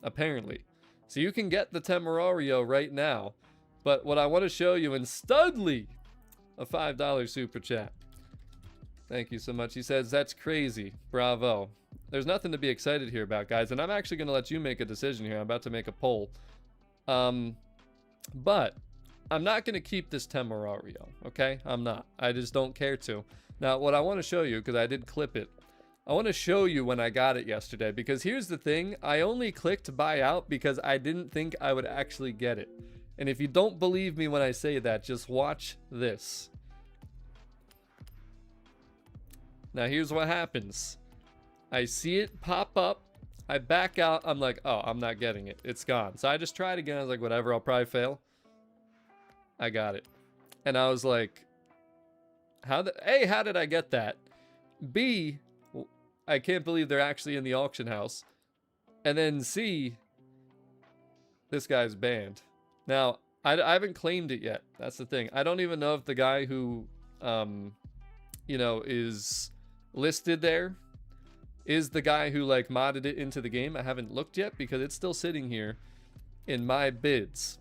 apparently. So you can get the Temerario right now, but what I want to show you in Studley, a $5 super chat. Thank you so much. He says, that's crazy. Bravo. There's nothing to be excited here about, guys, and I'm actually going to let you make a decision here. I'm about to make a poll. But I'm not going to keep this Temerario, okay? I'm not. I just don't care to. Now, what I want to show you, because I did clip it, I want to show you when I got it yesterday, because here's the thing. I only clicked buy out because I didn't think I would actually get it. And if you don't believe me when I say that, just watch this. Now, here's what happens. I see it pop up I back out. I'm like, oh, I'm not getting it. It's gone. So I just tried again. I was like, whatever, I'll probably fail. I got it. And I was like, A, how did I get that? B, I can't believe they're actually in the auction house. And then C, this guy's banned. Now, I haven't claimed it yet. That's the thing. I don't even know if the guy who, you know, is listed there is the guy who, like, modded it into the game. I haven't looked yet because it's still sitting here in my bids.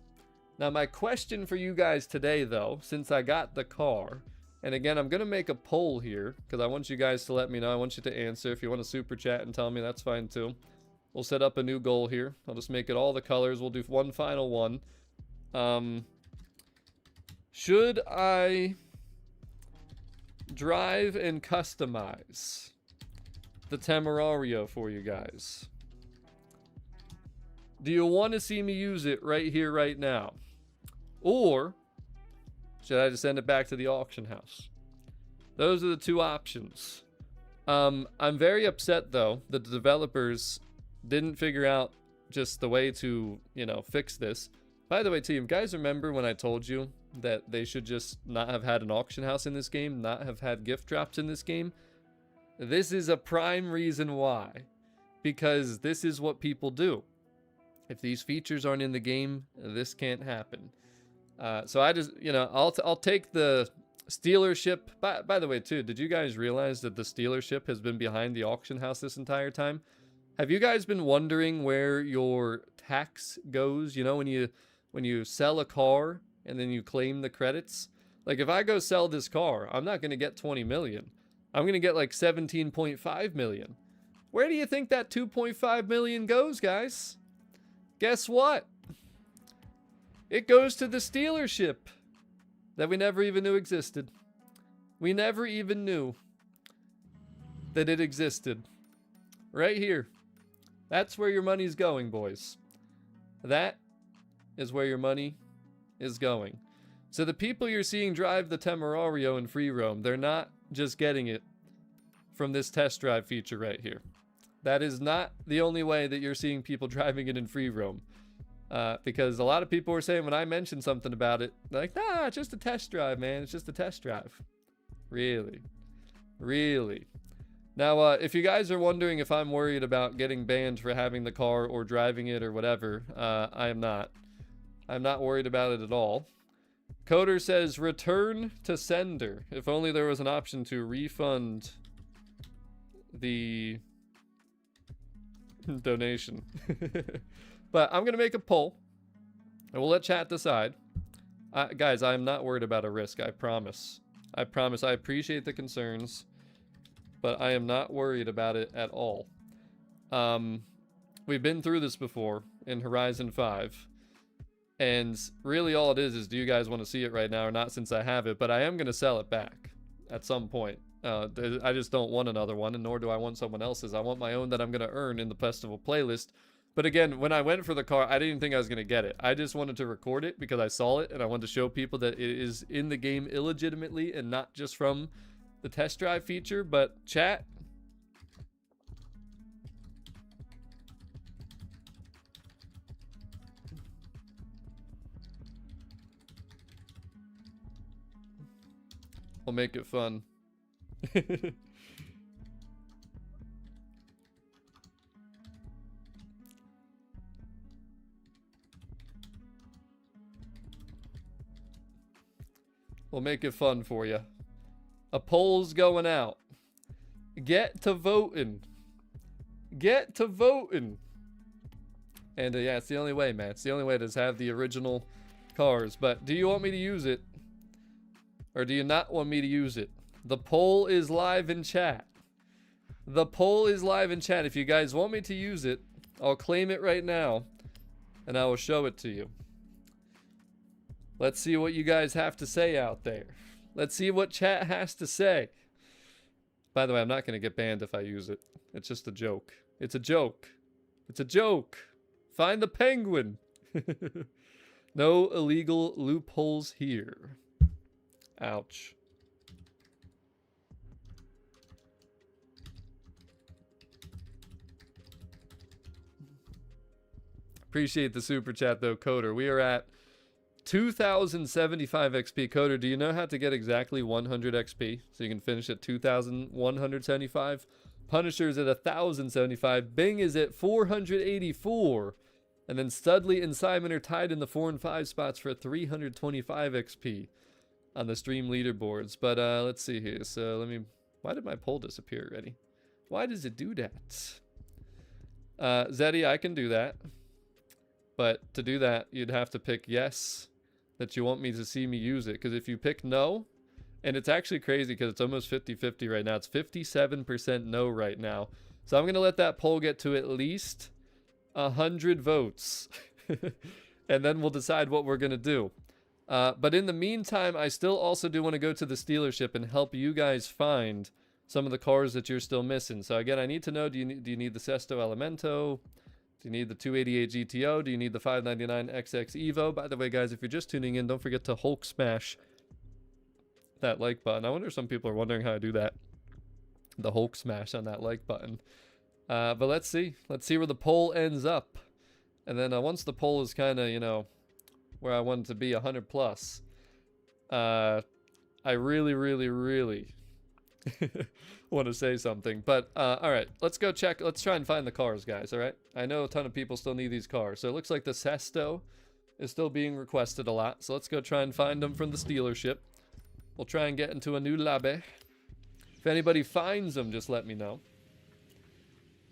Now, my question for you guys today, though, since I got the car, and again, I'm going to make a poll here because I want you guys to let me know. I want you to answer. If you want to super chat and tell me, that's fine too. We'll set up a new goal here. I'll just make it all the colors. We'll do one final one. Should I drive and customize the Temerario for you guys? Do you want to see me use it right here, right now? Or should I just send it back to the auction house? Those are the two options. I'm very upset, though, that the developers didn't figure out just the way to, you know, fix this. By the way, team, guys, remember when I told you that they should just not have had an auction house in this game, not have had gift drops in this game? This is a prime reason why. Because this is what people do. If these features aren't in the game, this can't happen. So I just, you know, I'll take the Stealership. By the way, too, did you guys realize that the Stealership has been behind the auction house this entire time? Have you guys been wondering where your tax goes? You know, when you sell a car and then you claim the credits? Like, if I go sell this car, I'm not going to get 20 million. I'm going to get like 17.5 million. Where do you think that 2.5 million goes, guys? Guess what? It goes to the Stealership that we never even knew existed. We never even knew that it existed. Right here. That's where your money's going, boys. That is where your money is going. So the people you're seeing drive the Temerario in free roam, they're not just getting it from this test drive feature right here. That is not the only way that you're seeing people driving it in free roam. Because a lot of people were saying when I mentioned something about it, they're like, nah, it's just a test drive, man. It's just a test drive. Really? Really? Now, if you guys are wondering if I'm worried about getting banned for having the car or driving it or whatever, I am not. I'm not worried about it at all. Coder says, return to sender. If only there was an option to refund the donation. But I'm going to make a poll, and we'll let chat decide. Guys, I'm not worried about a risk, I promise. I promise. I appreciate the concerns, but I am not worried about it at all. We've been through this before in Horizon 5, and really all it is do you guys want to see it right now or not, since I have it, but I am going to sell it back at some point. I just don't want another one, and nor do I want someone else's. I want my own that I'm going to earn in the festival playlist. But again, when I went for the car, I didn't think I was going to get it. I just wanted to record it because I saw it, and I wanted to show people that it is in the game illegitimately and not just from the test drive feature. But chat, we'll make it fun. We'll make it fun for you. A poll's going out. Get to voting. Get to voting. And yeah, it's the only way, man. It's the only way to have the original cars. But do you want me to use it? Or do you not want me to use it? The poll is live in chat. The poll is live in chat. If you guys want me to use it, I'll claim it right now. And I will show it to you. Let's see what you guys have to say out there. Let's see what chat has to say. By the way, I'm not going to get banned if I use it. It's just a joke. It's a joke. It's a joke. Find the penguin. No illegal loopholes here. Ouch. Appreciate the super chat though, Coder. We are at 2,075 XP. Coder, do you know how to get exactly 100 XP? So you can finish at 2,175. Punisher's at 1,075. Bing is at 484. And then Studley and Simon are tied in the 4 and 5 spots for 325 XP on the stream leaderboards. But let's see here. So let me... Why did my poll disappear already? Why does it do that? Zeddy, I can do that. But to do that, you'd have to pick yes, that you want me to see me use it. Because if you pick no, and it's actually crazy because it's almost 50-50 right now. It's 57% no right now. So I'm going to let that poll get to at least 100 votes. And then we'll decide what we're going to do. But in the meantime, I still also do want to go to the Stealership and help you guys find some of the cars that you're still missing. So again, I need to know, do you need the Sesto Elemento? Do you need the 288 GTO? Do you need the 599 XX Evo? By the way, guys, if you're just tuning in, don't forget to Hulk smash that like button. I wonder if some people are wondering how I do that. The Hulk smash on that like button. But let's see. Let's see where the poll ends up. And then once the poll is kind of, you know, where I want it to be, 100 plus, I really, really, really want to say something. But all right, let's go check. Let's try and find the cars, guys. All right, I know a ton of people still need these cars, so it looks like the Sesto is still being requested a lot. So let's go try and find them from the Stealership. We'll try and get into a new lobby. If anybody finds them, just let me know.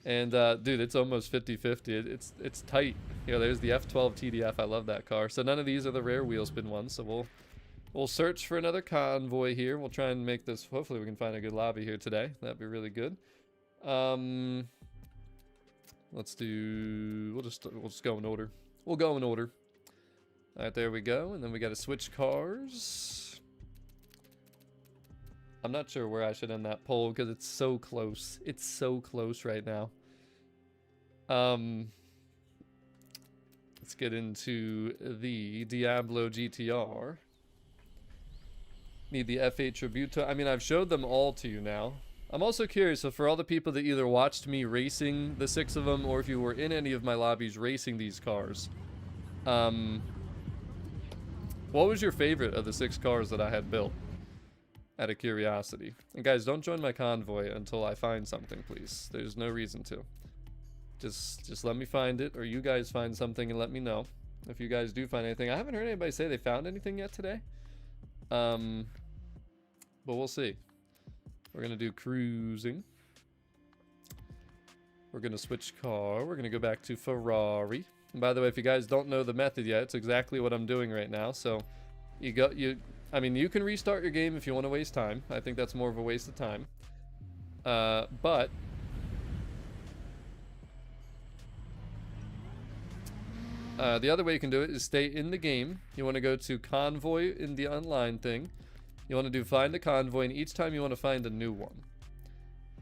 And dude, it's almost 50-50. It's tight. Here, there's the F12 TDF. I love that car. So none of these are the rare wheel spin ones. So we'll search for another convoy here. We'll try and make this. Hopefully, we can find a good lobby here today. That'd be really good. Let's do. We'll just go in order. We'll go in order. All right, there we go. And then we got to switch cars. I'm not sure where I should end that poll because it's so close. It's so close right now. Let's get into the Diablo GTR. Need the F8 Tributo. I mean, I've showed them all to you now. I'm also curious, so for all the people that either watched me racing the 6 of them, or if you were in any of my lobbies racing these cars, what was your favorite of the 6 cars that I had built? Out of curiosity. And guys, don't join my convoy until I find something, please. There's no reason to. Just let me find it, or you guys find something and let me know. If you guys do find anything. I haven't heard anybody say they found anything yet today. But we'll see. We're gonna do cruising. We're gonna switch car. We're gonna go back to Ferrari. And by the way, if you guys don't know the method yet, it's exactly what I'm doing right now. So I mean, you can restart your game if you want to waste time. I think that's more of a waste of time. But the other way you can do it is stay in the game. You want to go to convoy in the online thing. You want to do find a convoy, and each time you want to find a new one.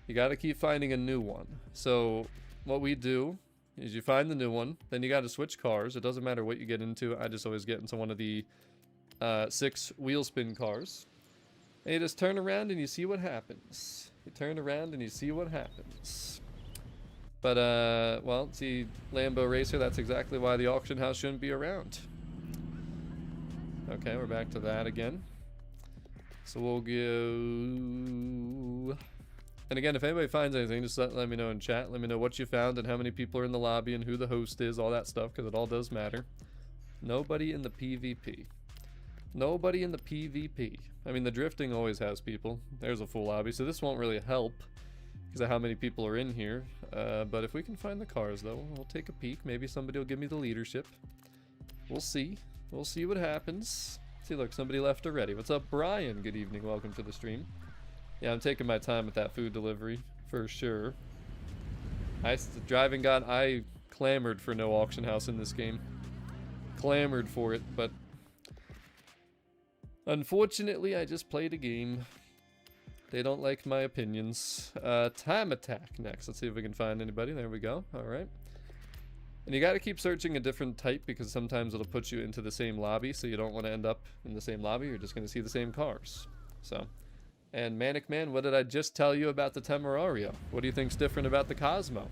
You got to keep finding a new one. So what we do is you find the new one, then you got to switch cars. It doesn't matter what you get into. I just always get into one of the 6 wheel spin cars. And you just turn around and you see what happens. You turn around and you see what happens. But, well, see, Lambo Racer, that's exactly why the auction house shouldn't be around. Okay, we're back to that again. So we'll go... And again, if anybody finds anything, just let me know in chat. Let me know what you found and how many people are in the lobby and who the host is, all that stuff, because it all does matter. Nobody in the PvP. Nobody in the PvP. I mean, the drifting always has people. There's a full lobby, so this won't really help because of how many people are in here. But if we can find the cars, though, we'll take a peek. Maybe somebody will give me the leadership. We'll see. We'll see what happens. See, look, somebody left already. What's up, Brian? Good evening. Welcome to the stream. Yeah, I'm taking my time with that food delivery, for sure. Driving God, I clamored for no auction house in this game. Clamored for it, but unfortunately, I just played a game. They don't like my opinions. Time attack next. Let's see if we can find anybody. There we go. All right. And you got to keep searching a different type because sometimes it'll put you into the same lobby, so you don't want to end up in the same lobby. You're just going to see the same cars. So, and Manic Man, what did I just tell you about the Temerario? What do you think's different about the Cosmo?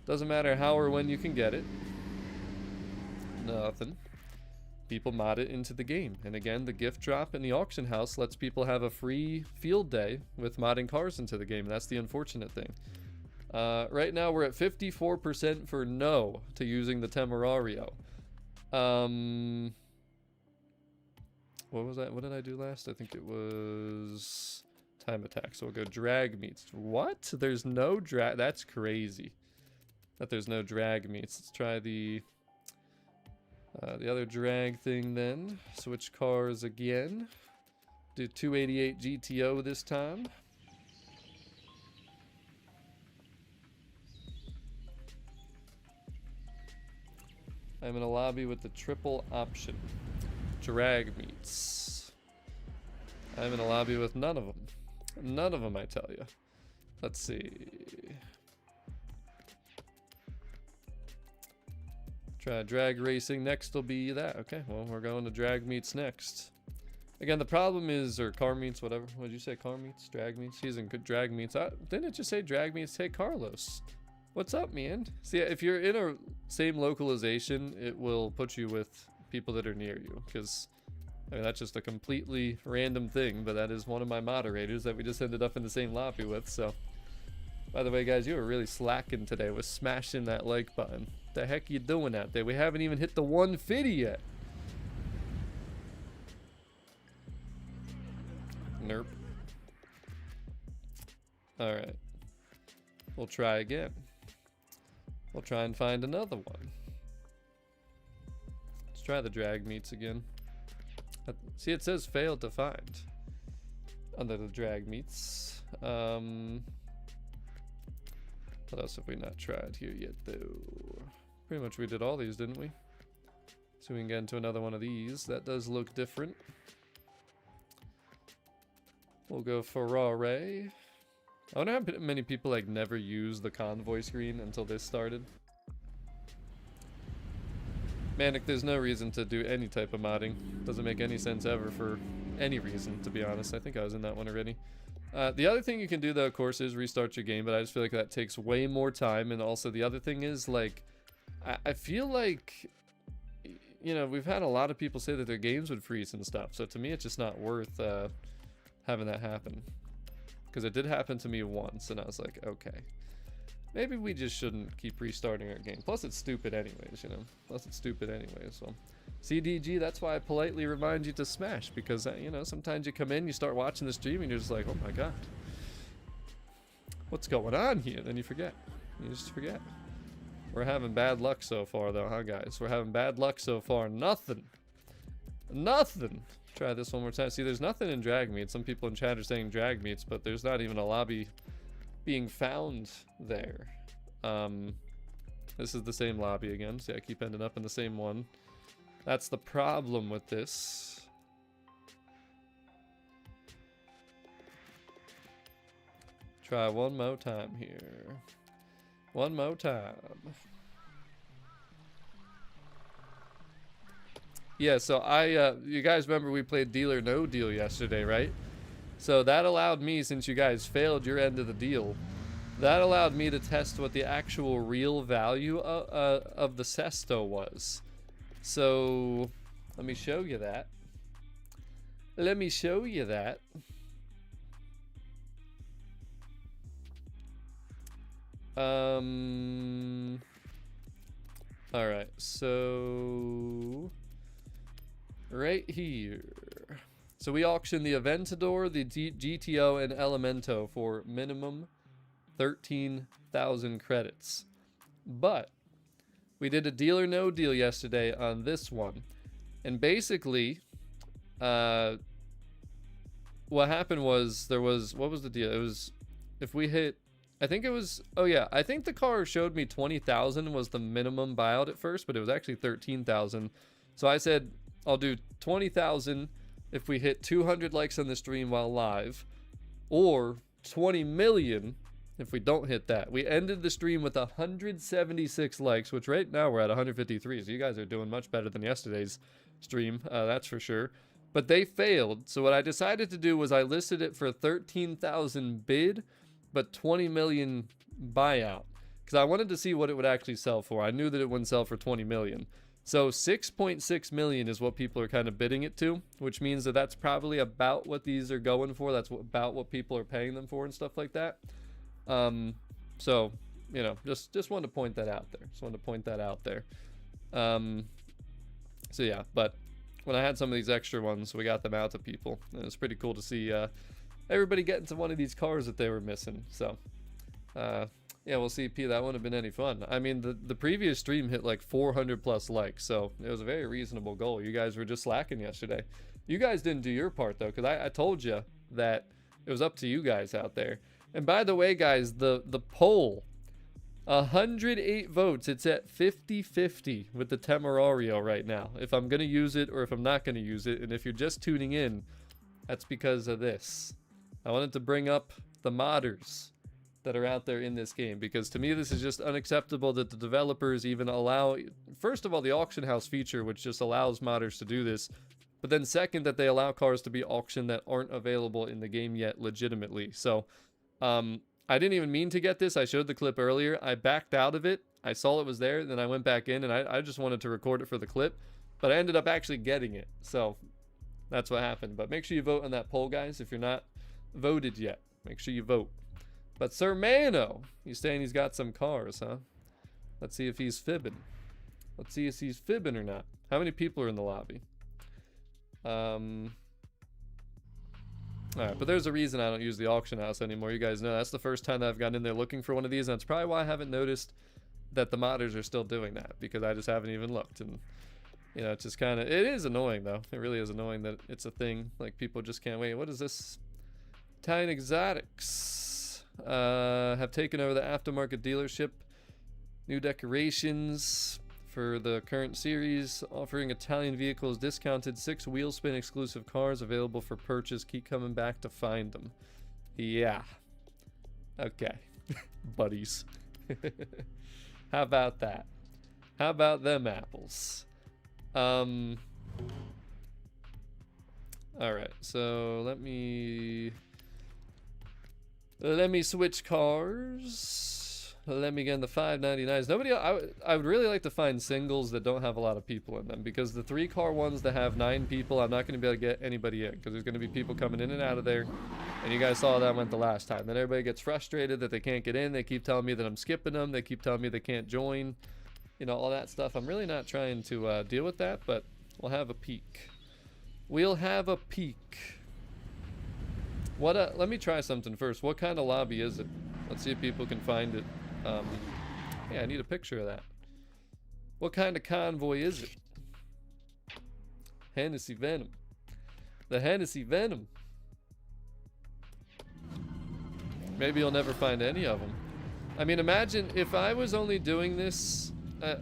Doesn't matter how or when you can get it. Nothing. People mod it into the game. And again, the gift drop in the auction house lets people have a free field day with modding cars into the game. That's the unfortunate thing. Right now we're at 54% for no to using the Temerario. What was that? What did I do last? I think it was time attack. So we'll go drag meets. What? There's no drag. That's crazy that there's no drag meets. Let's try the other drag thing then. Switch cars again. Do 288 GTO this time. I'm in a lobby with the triple option. Drag meets. I'm in a lobby with none of them. None of them, I tell you. Let's see. Try drag racing. Next will be that. Okay, well, we're going to drag meets next. Again, the problem is, or car meets, whatever. What did you say? Car meets? Drag meets? He's in good drag meets. Didn't it just say drag meets? Hey, Carlos. What's up, man? See, if you're in a same localization, it will put you with people that are near you. Because, I mean, that's just a completely random thing. But that is one of my moderators that we just ended up in the same lobby with. So, by the way, guys, you were really slacking today with smashing that like button. The heck you doing out there? We haven't even hit the 150 yet. Nerp. Alright. We'll try again. We'll try and find another one. Let's try the drag meets again. See, it says failed to find under the drag meets. What else have we not tried here yet, though? Pretty much we did all these, didn't we? So we can get into another one of these. That does look different. We'll go Ferrari. I wonder how many people like never use the convoy screen until this started. Manic, there's no reason to do any type of modding. Doesn't make any sense ever for any reason, to be honest. I think I was in that one already. The other thing you can do, though, of course, is restart your game, but I just feel like that takes way more time. And also the other thing is, like, I feel like, you know, we've had a lot of people say that their games would freeze and stuff. So to me, it's just not worth having that happen. Because it did happen to me once, and I was like, okay. Maybe we just shouldn't keep restarting our game. Plus, it's stupid anyways, you know. Plus, it's stupid anyways, so. CDG, that's why I politely remind you to smash. Because, you know, sometimes you come in, you start watching the stream, and you're just like, oh my god. What's going on here? Then you forget. You just forget. We're having bad luck so far, though, huh, guys? We're having bad luck so far. Nothing. Nothing. Try this one more time. See, there's nothing in drag meets. Some people in chat are saying drag meets, but there's not even a lobby being found there. This is the same lobby again. See, I keep ending up in the same one. That's the problem with this. Try one more time here. One more time. Yeah, so you guys remember we played Deal or No Deal yesterday, right? So that allowed me, since you guys failed your end of the deal, that allowed me to test what the actual real value of the Sesto was. So, let me show you that. Let me show you that. Alright, so right here. So we auctioned the Aventador, the GTO, and Elemento for minimum 13,000 credits. But we did a Deal or No Deal yesterday on this one. And basically, what happened was, what was the deal? It was, if we hit, I think it was, oh yeah, I think the car showed me 20,000 was the minimum buyout at first, but it was actually 13,000. So I said, I'll do 20,000 if we hit 200 likes on the stream while live, or 20 million if we don't hit that. We ended the stream with 176 likes, which right now we're at 153, so you guys are doing much better than yesterday's stream, that's for sure. But they failed, so what I decided to do was I listed it for 13,000 bid, but 20 million buyout, because I wanted to see what it would actually sell for. I knew that it wouldn't sell for 20 million. So 6.6 million is what people are kind of bidding it to, which means that that's probably about what these are going for. That's about what people are paying them for and stuff like that. So, you know, just wanted to point that out there. Just wanted to point that out there. So yeah, but when I had some of these extra ones, we got them out to people. And it's pretty cool to see everybody get into one of these cars that they were missing. So, yeah, we'll see. P, that wouldn't have been any fun. I mean, the previous stream hit like 400 plus likes, so it was a very reasonable goal. You guys were just slacking yesterday. You guys didn't do your part, though, because I told you that it was up to you guys out there. And by the way, guys, the poll, 108 votes. It's at 50-50 with the Temerario right now. If I'm going to use it or if I'm not going to use it. And if you're just tuning in, that's because of this. I wanted to bring up the modders that are out there in this game, because to me this is just unacceptable that the developers even allow, first of all, the auction house feature, which just allows modders to do this, but then second, that they allow cars to be auctioned that aren't available in the game yet legitimately. So I didn't even mean to get this. I showed the clip earlier. I backed out of it. I saw it was there, then I went back in, and I just wanted to record it for the clip, but I ended up actually getting it. So that's what happened. But make sure you vote on that poll, guys. If you're not voted yet, make sure you vote. But Sir Mano, he's saying he's got some cars, huh? Let's see if he's fibbing. Let's see if he's fibbing or not. How many people are in the lobby? Alright, but there's a reason I don't use the auction house anymore. You guys know that's the first time that I've gotten in there looking for one of these, and that's probably why I haven't noticed that the modders are still doing that, because I just haven't even looked. And you know, it's just kind of, it is annoying though. It really is annoying that it's a thing. Like, people just can't wait. What is this? Italian Exotics have taken over the aftermarket dealership. New decorations for the current series, offering Italian vehicles discounted, 6 wheel spin exclusive cars available for purchase. Keep coming back to find them. Yeah. Okay. Buddies. How about that? How about them apples? Alright, so let me switch cars. Let me get in the 599s. Nobody, I would really like to find singles that don't have a lot of people in them, because the 3-car ones that have 9 people, I'm not going to be able to get anybody in, because there's going to be people coming in and out of there, and you guys saw how that went the last time. Then everybody gets frustrated that they can't get in. They keep telling me that I'm skipping them. They keep telling me they can't join. You know, all that stuff. I'm really not trying to deal with that, but we'll have a peek. We'll have a peek. What? Let me try something first. What kind of lobby is it? Let's see if people can find it. Yeah, I need a picture of that. What kind of convoy is it? Hennessy Venom. The Hennessy Venom. Maybe you'll never find any of them. I mean, imagine if I was only doing this.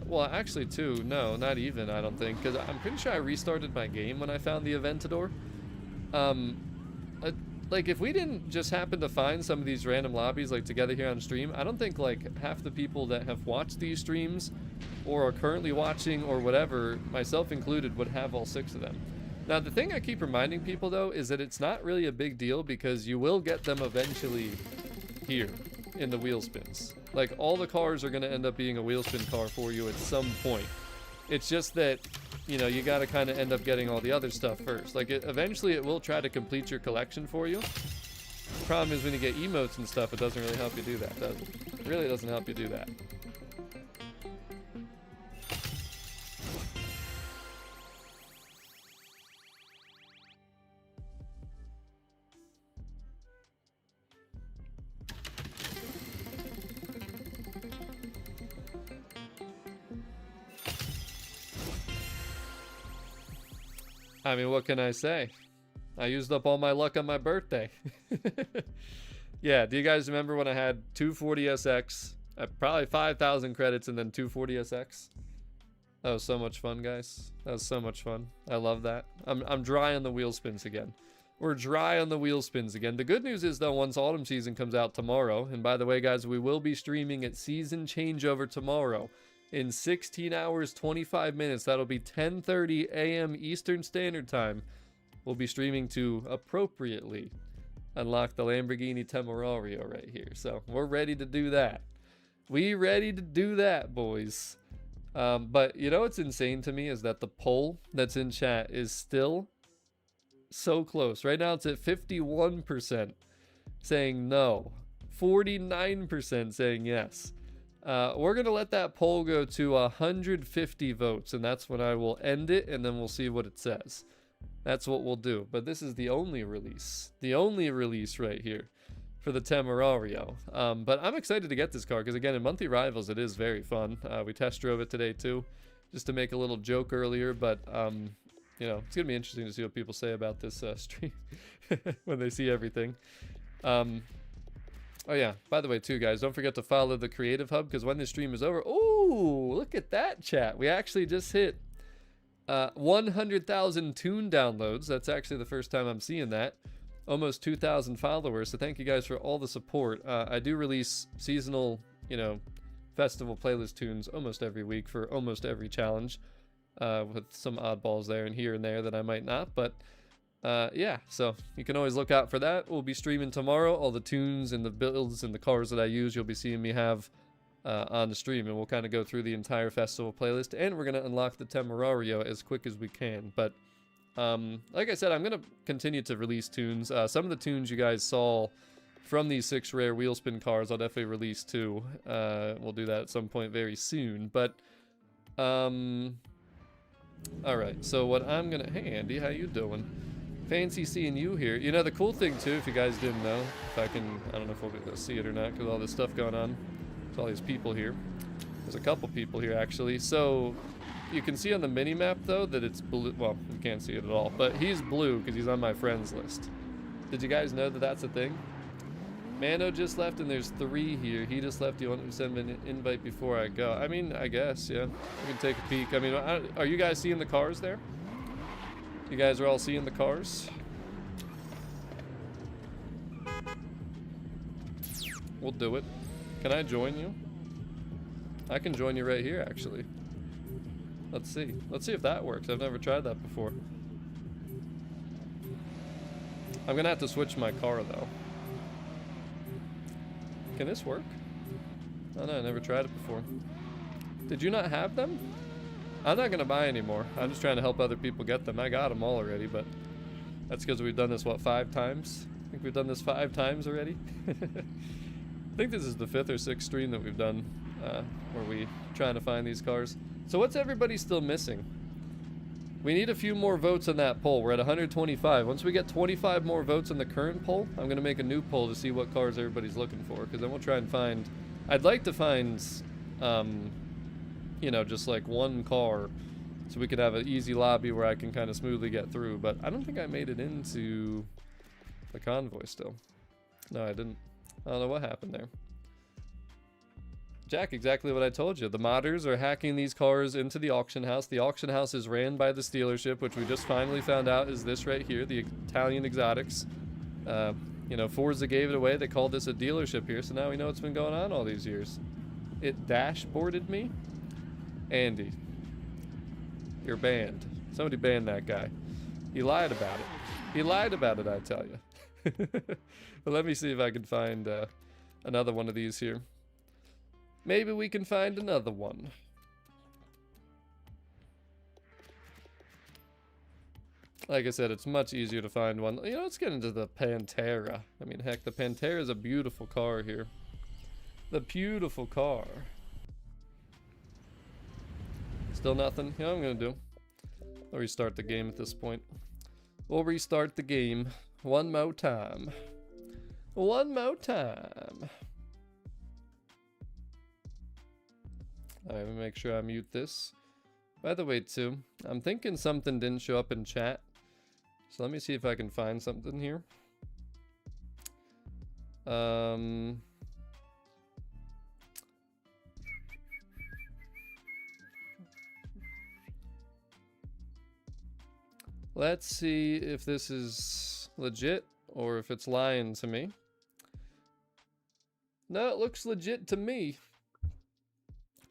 Well, actually, two. No, not even, I don't think. Because I'm pretty sure I restarted my game when I found the Aventador. Like, if we didn't just happen to find some of these random lobbies, like, together here on stream, I don't think, like, half the people that have watched these streams or are currently watching or whatever, myself included, would have all 6 of them. Now, the thing I keep reminding people, though, is that it's not really a big deal, because you will get them eventually here in the wheel spins. Like, all the cars are going to end up being a wheel spin car for you at some point. It's just that, you know, you got to kind of end up getting all the other stuff first. Like, eventually it will try to complete your collection for you. The problem is when you get emotes and stuff, it doesn't really help you do that, does it? It really doesn't help you do that. I mean, what can I say? I used up all my luck on my birthday. Yeah, do you guys remember when I had 240SX, probably 5,000 credits, and then 240SX? That was so much fun, guys. That was so much fun. I love that. I'm dry on the wheel spins again. We're dry on the wheel spins again. The good news is, though, once autumn season comes out tomorrow, and by the way, guys, we will be streaming at Season Changeover tomorrow. In 16 hours, 25 minutes, that'll be 10:30 a.m. Eastern Standard Time. We'll be streaming to appropriately unlock the Lamborghini Temerario right here. So we're ready to do that. We ready to do that, boys. But you know what's insane to me is that the poll that's in chat is still so close. Right now it's at 51% saying no, 49% saying yes. We're going to let that poll go to 150 votes, and that's when I will end it, and then we'll see what it says. That's what we'll do. But this is the only release right here for the Temerario. But I'm excited to get this car because, again, in monthly rivals, it is very fun. We test drove it today, too, just to make a little joke earlier. But, you know, it's going to be interesting to see what people say about this stream when they see everything. Oh, yeah. By the way, too, guys, don't forget to follow the Creative Hub because when this stream is over... Ooh, look at that, chat. We actually just hit 100,000 tune downloads. That's actually the first time I'm seeing that. Almost 2,000 followers. So thank you guys for all the support. I do release seasonal, you know, festival playlist tunes almost every week for almost every challenge. With some oddballs there and here and there that I might not. But... yeah, so you can always look out for that. We'll be streaming tomorrow. All the tunes and the builds and the cars that I use, you'll be seeing me have on the stream. And we'll kind of go through the entire festival playlist. And we're going to unlock the Temerario as quick as we can. But like I said, I'm going to continue to release tunes. Some of the tunes you guys saw from these 6 rare wheel spin cars, I'll definitely release too. We'll do that at some point very soon. But, alright, so what I'm going to... Hey, Andy, how you doing? Fancy seeing you here. You know, the cool thing, too, if you guys didn't know, if I can, I don't know if we'll be able to see it or not, because all this stuff going on. There's all these people here. There's a couple people here, actually. So, you can see on the mini-map, though, that it's blue. Well, you can't see it at all. But he's blue, because he's on my friends list. Did you guys know that that's a thing? Mano just left, and there's 3 here. He just left. You want to send me an invite before I go? I mean, I guess, yeah. You can take a peek. I mean, are you guys seeing the cars there? You guys are all seeing the cars? We'll do it. Can I join you? I can join you right here, actually. Let's see. Let's see if that works. I've never tried that before. I'm gonna have to switch my car, though. Can this work? Oh no, I never tried it before. Did you not have them? I'm not going to buy anymore. I'm just trying to help other people get them. I got them all already, but that's because we've done this, what, 5 times? I think we've done this 5 times already. I think this is the 5th or 6th stream that we've done where we trying to find these cars. So what's everybody still missing? We need a few more votes on that poll. We're at 125. Once we get 25 more votes on the current poll, I'm going to make a new poll to see what cars everybody's looking for, because then we'll try and find... I'd like to find... you know, just like one car so we could have an easy lobby where I can kind of smoothly get through. But I don't think I made it into the convoy still. No, I didn't. I don't know what happened there. Jack, exactly what I told you. The modders are hacking these cars into the auction house. The auction house is ran by the Stealership, which we just finally found out is this right here, the Italian Exotics. You know, Forza gave it away. They called this a dealership here, so now we know what's been going on all these years. It dashboarded me. Andy, you're banned. Somebody banned that guy. He lied about it. He lied about it, I tell you. But let me see if I can find another one of these here. Maybe we can find another one. Like I said, it's much easier to find one. You know, let's get into the Pantera. I mean, heck, the Pantera is a beautiful car here. The beautiful car. Still nothing? You know what I'm gonna do? I'll restart the game at this point. We'll restart the game one more time. One more time. Alright, let me make sure I mute this. By the way, too, I'm thinking something didn't show up in chat. So let me see if I can find something here. Let's see if this is legit or if it's lying to me. No, it looks legit to me.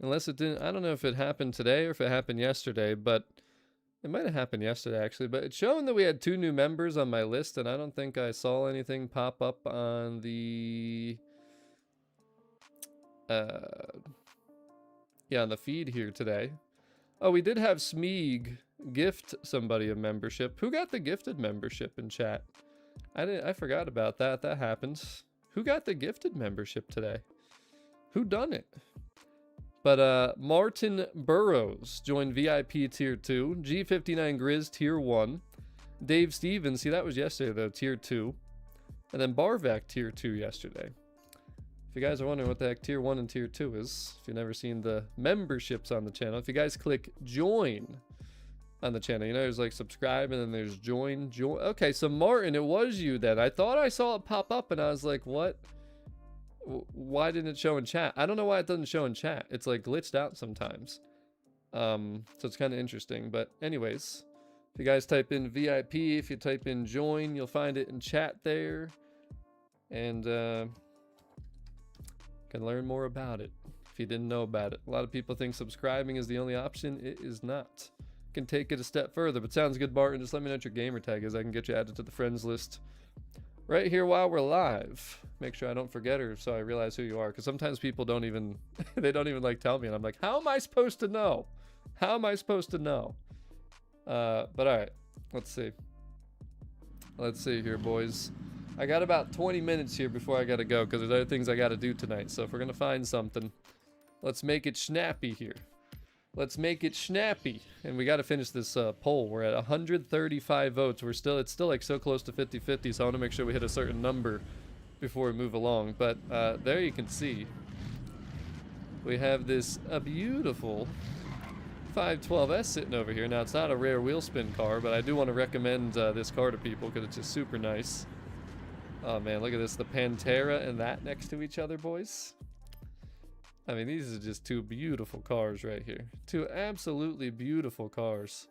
Unless it didn't, I don't know if it happened today or if it happened yesterday, but it might have happened yesterday actually. But it's showing that we had 2 new members on my list, and I don't think I saw anything pop up on the Yeah, on the feed here today. Oh, we did have Smeeg gift somebody a membership. Who got the gifted membership in chat? I forgot about that. That happens. Who got the gifted membership today? Who done it? But Martin Burrows joined VIP tier 2. G59 Grizz tier 1. Dave Stevens, see that was yesterday though, tier 2. And then Barvac tier 2 yesterday. If you guys are wondering what the heck tier 1 and tier 2 is, if you've never seen the memberships on the channel, if you guys click join on the channel, you know there's like subscribe and then there's join. Okay, so Martin, it was you then. I thought I saw it pop up and I was like, what? Why didn't it show in chat? I don't know why it doesn't show in chat. It's like glitched out sometimes. So it's kind of interesting. But anyways, if you guys type in VIP, if you type in join, you'll find it in chat there. And can learn more about it if you didn't know about it. A lot of people think subscribing is the only option. It is not. Can take it a step further, but sounds good, Barton. Just let me know what your gamer tag is. I can get you added to the friends list right here while we're live. Make sure I don't forget her so I realize who you are, because sometimes people don't even they don't even like tell me, and I'm like, how am I supposed to know? How am I supposed to know? But all right, let's see here, boys. I got about 20 minutes here before I gotta go, because there's other things I gotta do tonight. So if we're gonna find something, let's make it snappy here. Let's make it snappy. And we gotta finish this poll. We're at 135 votes. It's still like so close to 50-50, so I wanna make sure we hit a certain number before we move along. But there you can see we have this beautiful 512S sitting over here. Now it's not a rare wheel spin car, but I do want to recommend this car to people because it's just super nice. Oh man, look at this, the Pantera and that next to each other, boys. I mean, these are just two beautiful cars right here. Two absolutely beautiful cars.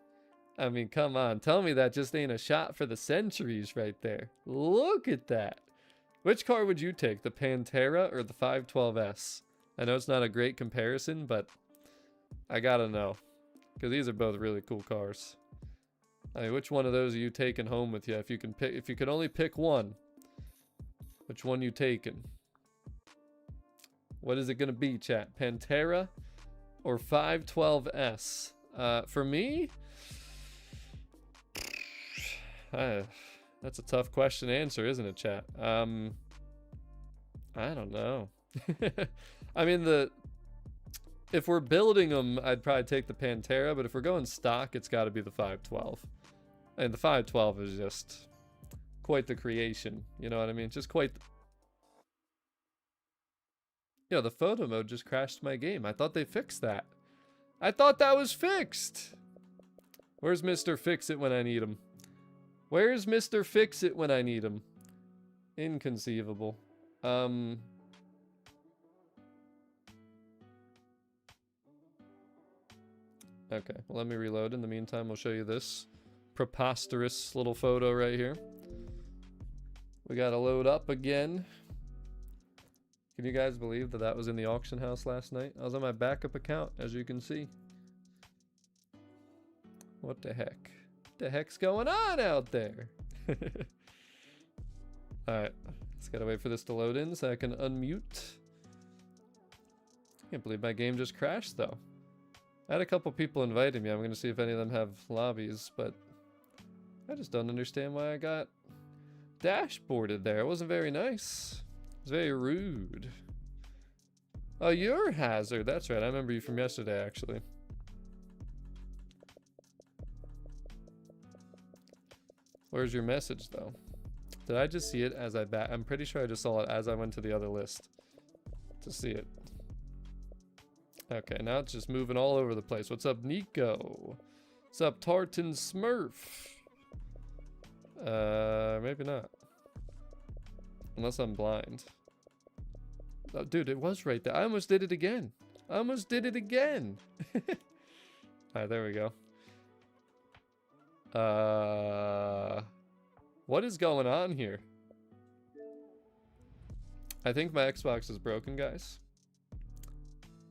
I mean, come on, tell me that just ain't a shot for the centuries right there. Look at that. Which car would you take, the Pantera or the 512S? I know it's not a great comparison, but I gotta know, because these are both really cool cars. I mean, which one of those are you taking home with you? If you could only pick one, which one you taking? What is it gonna be, chat? Pantera or 512S? For me, that's a tough question to answer, isn't it, chat? I don't know. I mean, if we're building them, I'd probably take the Pantera, but if we're going stock, it's got to be the 512. And the 512 is just quite the creation, you know what I mean? Just quite Yo, the photo mode just crashed my game. I thought they fixed that. I thought that was fixed. Where's Mr. Fix-It when I need him? Where's Mr. Fix-It when I need him? Inconceivable. Okay, well, let me reload. In the meantime, we'll show you this preposterous little photo right here. We gotta load up again. Can you guys believe that was in the auction house last night? I was on my backup account, as you can see. What the heck? What the heck's going on out there? Alright, just gotta wait for this to load in so I can unmute. Can't believe my game just crashed though. I had a couple people inviting me. I'm gonna see if any of them have lobbies, but I just don't understand why I got dashboarded there. It wasn't very nice. It was very rude. Oh, you're Hazard. That's right. I remember you from yesterday, actually. Where's your message, though? Did I just see it as I back? I'm pretty sure I just saw it as I went to the other list to see it. Okay, now it's just moving all over the place. What's up, Nico? What's up, Tartan Smurf? Maybe not. Unless I'm blind. Oh, dude, it was right there. I almost did it again. I almost did it again. Alright, there we go. What is going on here? I think my Xbox is broken, guys.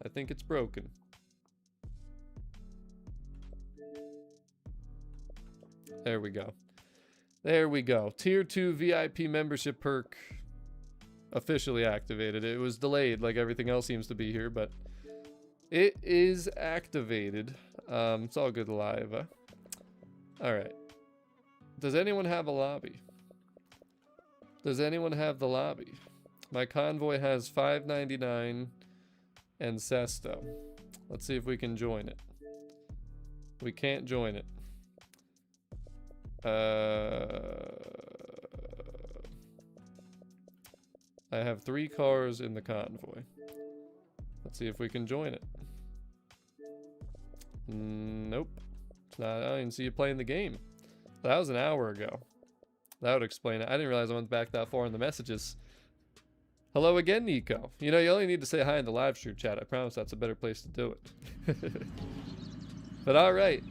I think it's broken. There we go. There we go. Tier 2 VIP membership perk officially activated. It was delayed like everything else seems to be here, but It is activated. It's all good live. Alright. Does anyone have a lobby? Does anyone have the lobby? My convoy has 599 and Sesto. Let's see if we can join it. We can't join it. I have 3 cars in the convoy. Let's see if we can join it. Nope. It's not. I don't even see you playing the game. That was an hour ago. That would explain it. I didn't realize I went back that far in the messages. Hello again, Nico. You know, you only need to say hi in the live stream chat. I promise that's a better place to do it. But alright.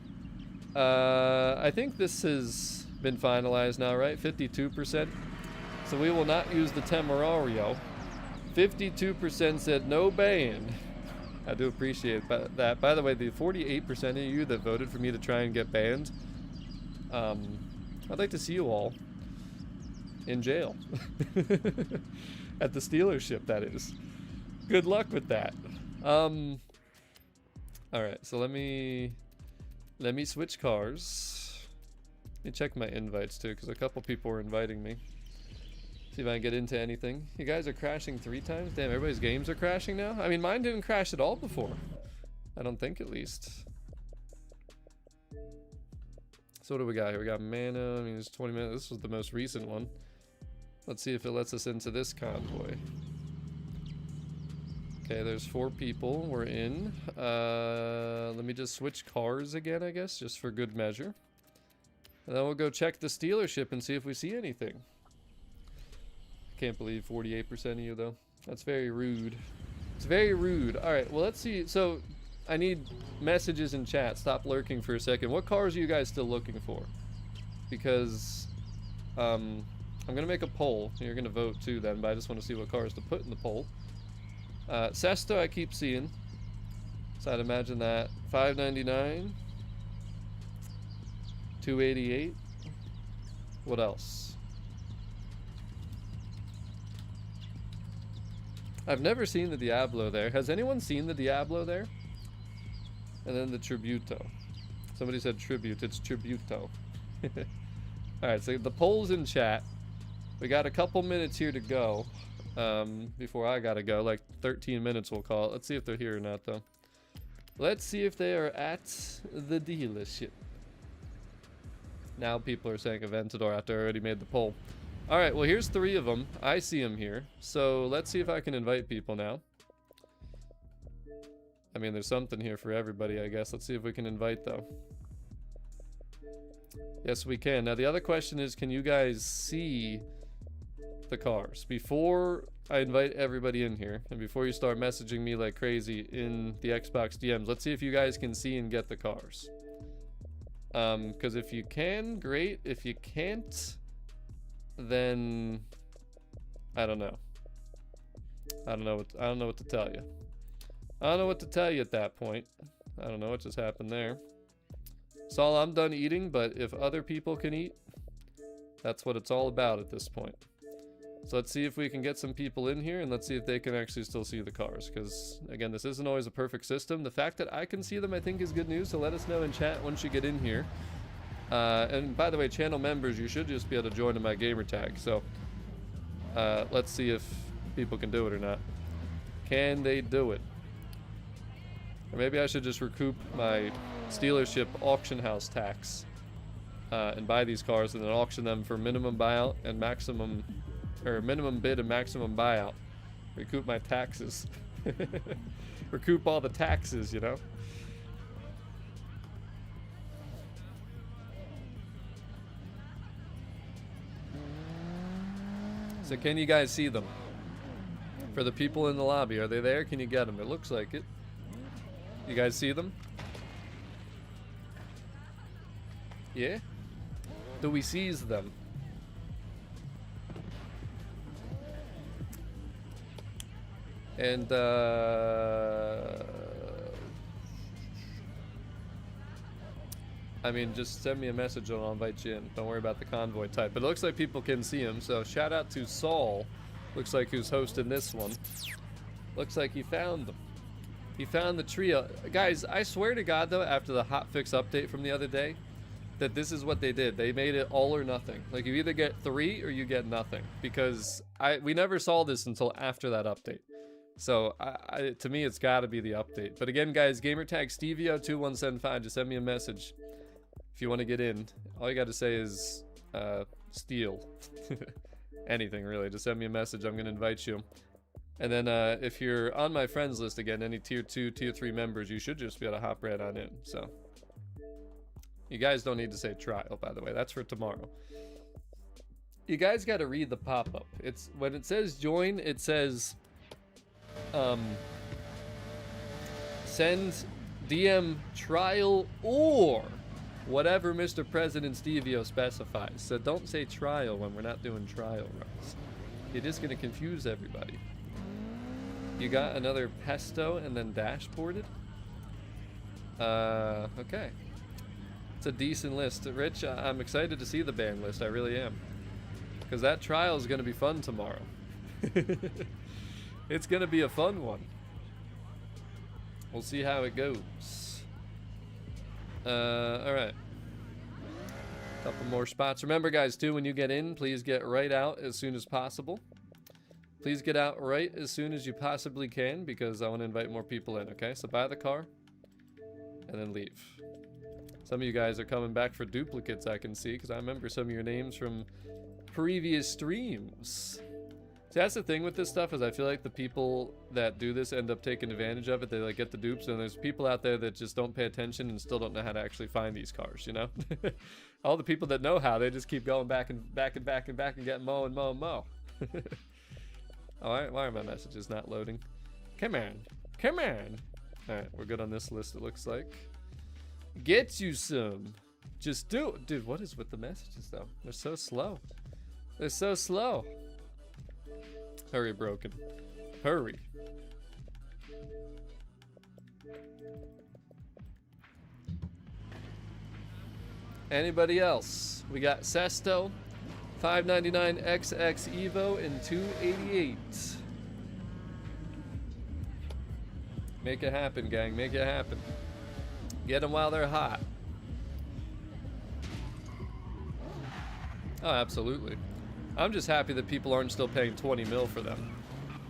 I think this has been finalized now, right? 52%. So we will not use the Temerario. 52% said no ban. I do appreciate that. By the way, the 48% of you that voted for me to try and get banned, I'd like to see you all in jail. At the Stealership, that is. Good luck with that. Alright, so let me switch cars. Let me check my invites too, because a couple people were inviting me. See if I can get into anything. You guys are crashing 3 times? Damn, everybody's games are crashing now? I mean, mine didn't crash at all before. I don't think, at least. So what do we got here? We got mana. I mean, it's 20 minutes. This was the most recent one. Let's see if it lets us into this convoy. Okay, there's 4 people. We're in. Let me just switch cars again, I guess, just for good measure. And then we'll go check the Stealership and see if we see anything. Can't believe 48% of you, though. That's very rude. It's very rude. Alright, well, let's see. So, I need messages in chat. Stop lurking for a second. What cars are you guys still looking for? Because, I'm going to make a poll. You're going to vote, too, then, but I just want to see what cars to put in the poll. Sesto, I keep seeing. So, I'd imagine that. 599. 288. What else? I've never seen the Diablo there. Has anyone seen the Diablo there? And then the Tributo. Somebody said tribute. It's Tributo. Alright, so the poll's in chat. We got a couple minutes here to go. Before I gotta go. Like 13 minutes we'll call it. Let's see if they're here or not, though. Let's see if they are at the dealership. Now people are saying Aventador after I already made the poll. Alright, well here's 3 of them. I see them here. So let's see if I can invite people now. I mean, there's something here for everybody, I guess. Let's see if we can invite, though. Yes, we can. Now, the other question is, can you guys see the cars? Before I invite everybody in here, and before you start messaging me like crazy in the Xbox DMs, let's see if you guys can see and get the cars. Because if you can, great. If you can't, then I don't know. I don't know what to tell you. I don't know what to tell you at that point. I don't know what just happened there. Saul, I'm done eating, but if other people can eat, that's what it's all about at this point. So let's see if we can get some people in here, and let's see if they can actually still see the cars. Because, again, this isn't always a perfect system. The fact that I can see them, I think, is good news. So let us know in chat once you get in here. And by the way, channel members, you should just be able to join in my gamer tag. So let's see if people can do it or not. Can they do it? Or maybe I should just recoup my Stealership auction house tax and buy these cars and then auction them for minimum buyout and maximum, or minimum bid and maximum buyout. Recoup my taxes. Recoup all the taxes, you know? So can you guys see them? For the people in the lobby, are they there? Can you get them? It looks like it. You guys see them? Yeah? Do we seize them? And I mean, just send me a message and I'll invite you in. Don't worry about the convoy type. But it looks like people can see him, so shout out to Saul. Looks like who's hosting this one. Looks like he found them. He found the trio. Guys, I swear to God, though, after the hotfix update from the other day, that this is what they did. They made it all or nothing. Like, you either get 3 or you get nothing. Because we never saw this until after that update. So, to me, it's got to be the update. But again, guys, gamertag Stevio2175. Just send me a message if you want to get in. All you got to say is, steal. Anything, really. Just send me a message. I'm going to invite you. And then, if you're on my friends list, again, any tier 2, tier 3 members, you should just be able to hop right on in. So, you guys don't need to say trial, by the way. That's for tomorrow. You guys got to read the pop-up. It's when it says join, it says send DM trial or whatever Mr. President Stevio specifies. So don't say trial when we're not doing trial runs. It is going to confuse everybody. You got another pesto and then dashboarded? Okay. It's a decent list. Rich, I'm excited to see the ban list. I really am. Because that trial is going to be fun tomorrow. It's going to be a fun one. We'll see how it goes. Alright. Couple more spots. Remember, guys, too, when you get in, please get right out as soon as possible. Please get out right as soon as you possibly can, because I want to invite more people in, okay? So buy the car, and then leave. Some of you guys are coming back for duplicates, I can see, because I remember some of your names from previous streams. See, that's the thing with this stuff, is I feel like the people that do this end up taking advantage of it. They, like, get the dupes, and there's people out there that just don't pay attention and still don't know how to actually find these cars, you know? All the people that know how, they just keep going back and back and back and back and getting mo and mo and mo. Alright, why are my messages not loading? Come on. Come on. Alright, we're good on this list, it looks like. Get you some. Just do it. Dude, what is with the messages, though? They're so slow. They're so slow. Hurry, broken. Hurry. Anybody else? We got Sesto, 599 XX Evo, and 288. Make it happen, gang. Make it happen. Get them while they're hot. Oh, absolutely. I'm just happy that people aren't still paying 20 mil for them.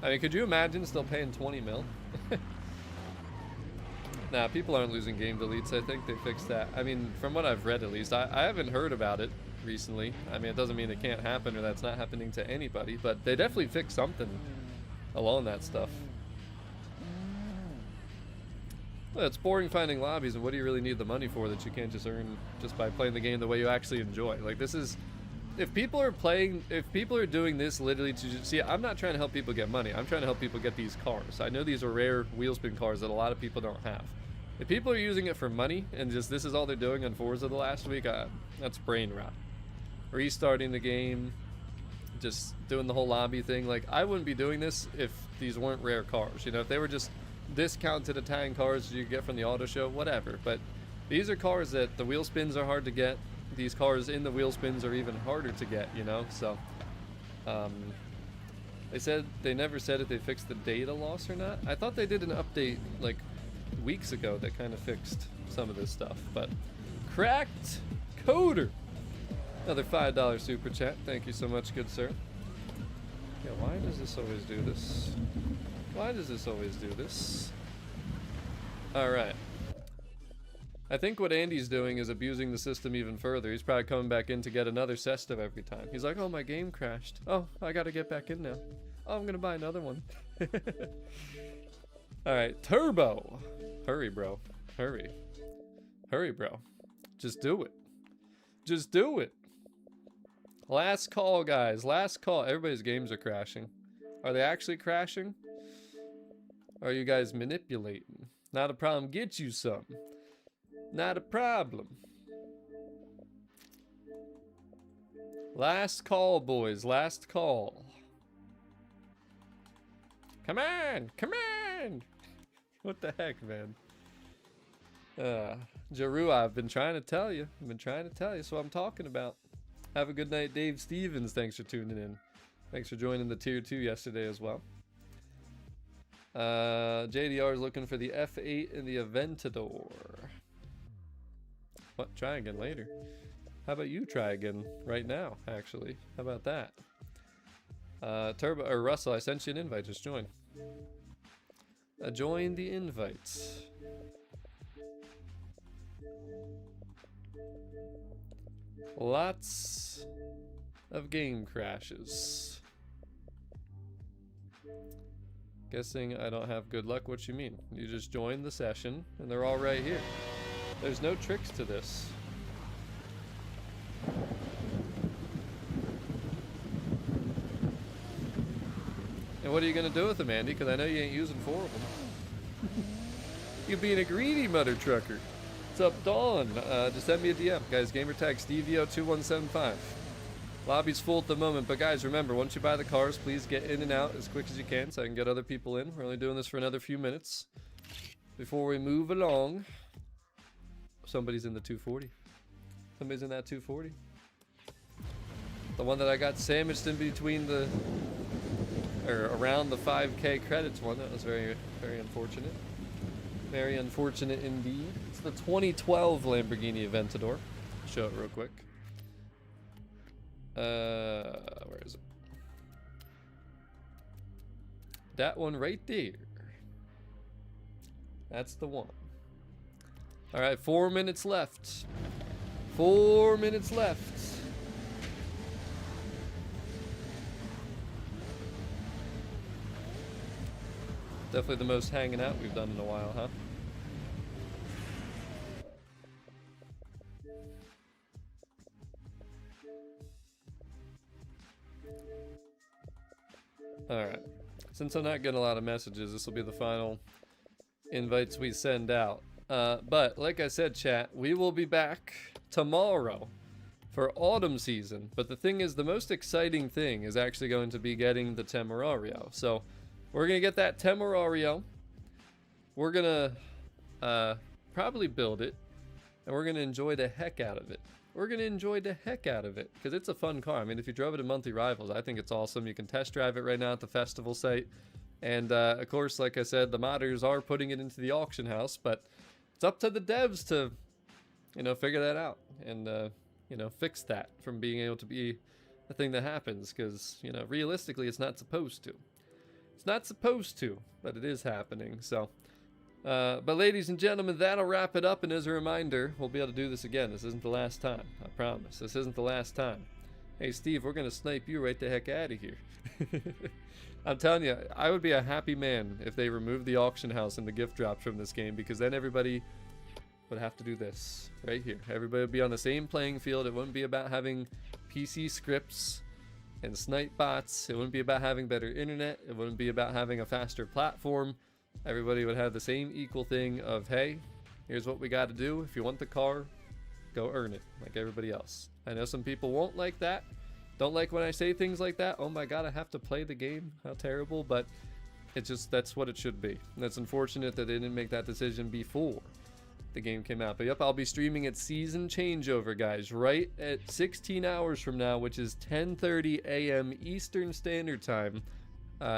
I mean, could you imagine still paying 20 mil? Nah, people aren't losing game deletes. I think they fixed that. I mean, from what I've read at least. I haven't heard about it recently. I mean, it doesn't mean it can't happen or that's not happening to anybody, but they definitely fixed something along that stuff. Well, it's boring finding lobbies, and what do you really need the money for that you can't just earn just by playing the game the way you actually enjoy? Like, this is... If people are playing, if people are doing this literally to just, see, I'm not trying to help people get money. I'm trying to help people get these cars. I know these are rare wheel spin cars that a lot of people don't have. If people are using it for money and just this is all they're doing on Forza the last week, that's brain rot. Restarting the game, just doing the whole lobby thing. Like, I wouldn't be doing this if these weren't rare cars. You know, if they were just discounted Italian cars you get from the auto show, whatever. But these are cars that the wheel spins are hard to get. These cars in the wheel spins are even harder to get, you know? So, they never said if they fixed the data loss or not. I thought they did an update, like, weeks ago that kind of fixed some of this stuff. But, Cracked Coder! Another $5 super chat. Thank you so much, good sir. Yeah, why does this always do this? Why does this always do this? Alright. I think what Andy's doing is abusing the system even further. He's probably coming back in to get another Sesto every time. He's like, oh, my game crashed. Oh, I gotta get back in now. Oh, I'm gonna buy another one. Alright, Turbo. Hurry, bro. Hurry. Hurry, bro. Just do it. Just do it. Last call, guys. Last call. Everybody's games are crashing. Are they actually crashing? Or are you guys manipulating? Not a problem. Get you some. Not a problem. Last call, boys. Last call. Come on! Come on! What the heck, man? Jaru, I've been trying to tell you. I've been trying to tell you. That's what I'm talking about. Have a good night, Dave Stevens. Thanks for tuning in. Thanks for joining the tier 2 yesterday as well. JDR is looking for the F8 in the Aventador. What? Try again later. How about you try again right now, actually? How about that? Turbo or Russell, I sent you an invite. Just join. Join the invite. Lots of game crashes. Guessing I don't have good luck. What you mean? You just join the session and they're all right here. There's no tricks to this. And what are you gonna do with them, Andy? Because I know you ain't using 4 of them. You being a greedy mother trucker. What's up, Dawn? Just send me a DM. Guys, gamertag SteveO2175. Lobby's full at the moment, but guys, remember, once you buy the cars, please get in and out as quick as you can so I can get other people in. We're only doing this for another few minutes before we move along. Somebody's in the 240. Somebody's in that 240. The one that I got sandwiched in between the, or around the 5K credits one. That was very, very unfortunate. Very unfortunate indeed. It's the 2012 Lamborghini Aventador. Show it real quick. Where is it? That one right there. That's the one. All right, 4 minutes left. 4 minutes left. Definitely the most hanging out we've done in a while, huh? Alright. Since I'm not getting a lot of messages, this will be the final invites we send out. But, like I said, chat, we will be back tomorrow for autumn season. But the thing is, the most exciting thing is actually going to be getting the Temerario. So, we're going to get that Temerario. We're going to probably build it. And we're going to enjoy the heck out of it. We're going to enjoy the heck out of it. Because it's a fun car. I mean, if you drove it at Monthly Rivals, I think it's awesome. You can test drive it right now at the festival site. And, of course, like I said, the modders are putting it into the auction house. But it's up to the devs to, you know, figure that out. And, you know, fix that from being able to be a thing that happens. Because, you know, realistically, it's not supposed to. It's not supposed to, but it is happening. So, but ladies and gentlemen, that'll wrap it up. And as a reminder, we'll be able to do this again. This isn't the last time. I promise. This isn't the last time. Hey, Steve, we're going to snipe you right the heck out of here. I'm telling you, I would be a happy man if they removed the auction house and the gift drops from this game, because then everybody would have to do this right here. Everybody would be on the same playing field. It wouldn't be about having PC scripts and snipe bots. It wouldn't be about having better internet. It wouldn't be about having a faster platform. Everybody would have the same equal thing of, hey, here's what we got to do. If you want the car, go earn it like everybody else. I know some people won't like that. Don't like when I say things like that. Oh my god, I have to play the game. How terrible. But it's just, that's what it should be. And it's unfortunate that they didn't make that decision before the game came out. But yep, I'll be streaming at Season Changeover, guys, right at 16 hours from now, which is 10:30 a.m. Eastern Standard Time.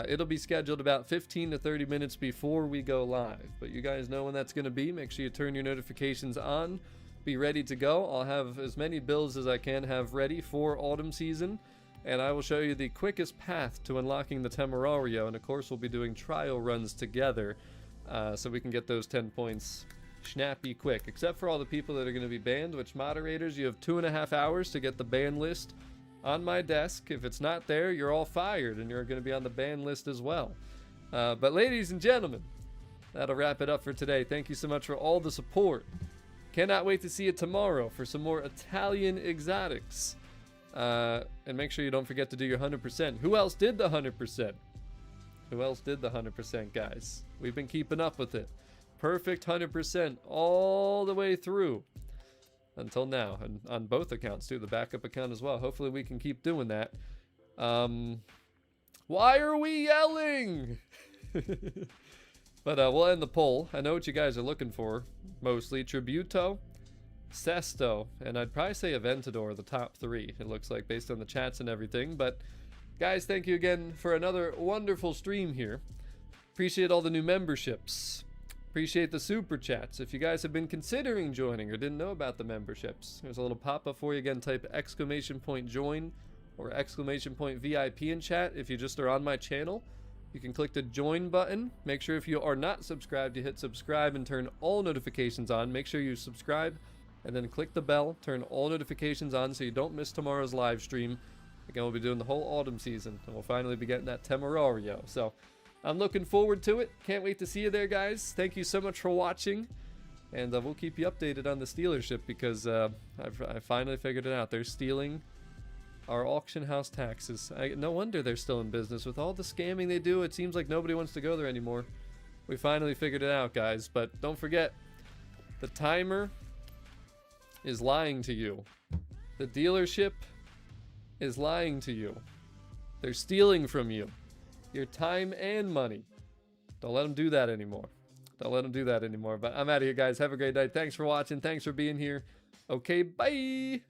It'll be scheduled about 15 to 30 minutes before we go live. But you guys know when that's going to be. Make sure you turn your notifications on. Be ready to go. I'll have as many builds as I can have ready for autumn season. And I will show you the quickest path to unlocking the Temerario. And of course, we'll be doing trial runs together so we can get those 10 points snappy quick, except for all the people that are going to be banned, which moderators, you have 2.5 hours to get the ban list on my desk. If it's not there, you're all fired and you're going to be on the ban list as well. But ladies and gentlemen, that'll wrap it up for today. Thank you so much for all the support. Cannot wait to see you tomorrow for some more Italian exotics. And make sure you don't forget to do your 100%. Who else did the 100%? Who else did the 100%, guys? We've been keeping up with it. Perfect 100% all the way through until now, and on both accounts too, the backup account as well. Hopefully we can keep doing that. Why are we yelling? But we'll end the poll. I know what you guys are looking for, mostly Tributo, Sesto, and I'd probably say Aventador, the top 3, it looks like, based on the chats and everything. But guys, thank you again for another wonderful stream here. Appreciate all the new memberships. Appreciate the super chats. If you guys have been considering joining or didn't know about the memberships, there's a little pop-up for you. Again, type !join or !VIP in chat. If you just are on my channel, you can click the join button. Make sure if you are not subscribed, you hit subscribe and turn all notifications on. Make sure you subscribe and then click the bell, turn all notifications on so you don't miss tomorrow's live stream. Again, we'll be doing the whole autumn season, and we'll finally be getting that Temerario. So I'm looking forward to it. Can't wait to see you there, guys. Thank you so much for watching, and we'll keep you updated on the Stealership because I finally figured it out. They're stealing our auction house taxes. No wonder they're still in business. With all the scamming they do, it seems like nobody wants to go there anymore. We finally figured it out, guys. But don't forget, the timer is lying to you. The dealership is lying to you. They're stealing from you your time and money. Don't let them do that anymore. Don't let them do that anymore. But I'm out of here, guys. Have a great night. Thanks for watching. Thanks for being here. Okay, bye.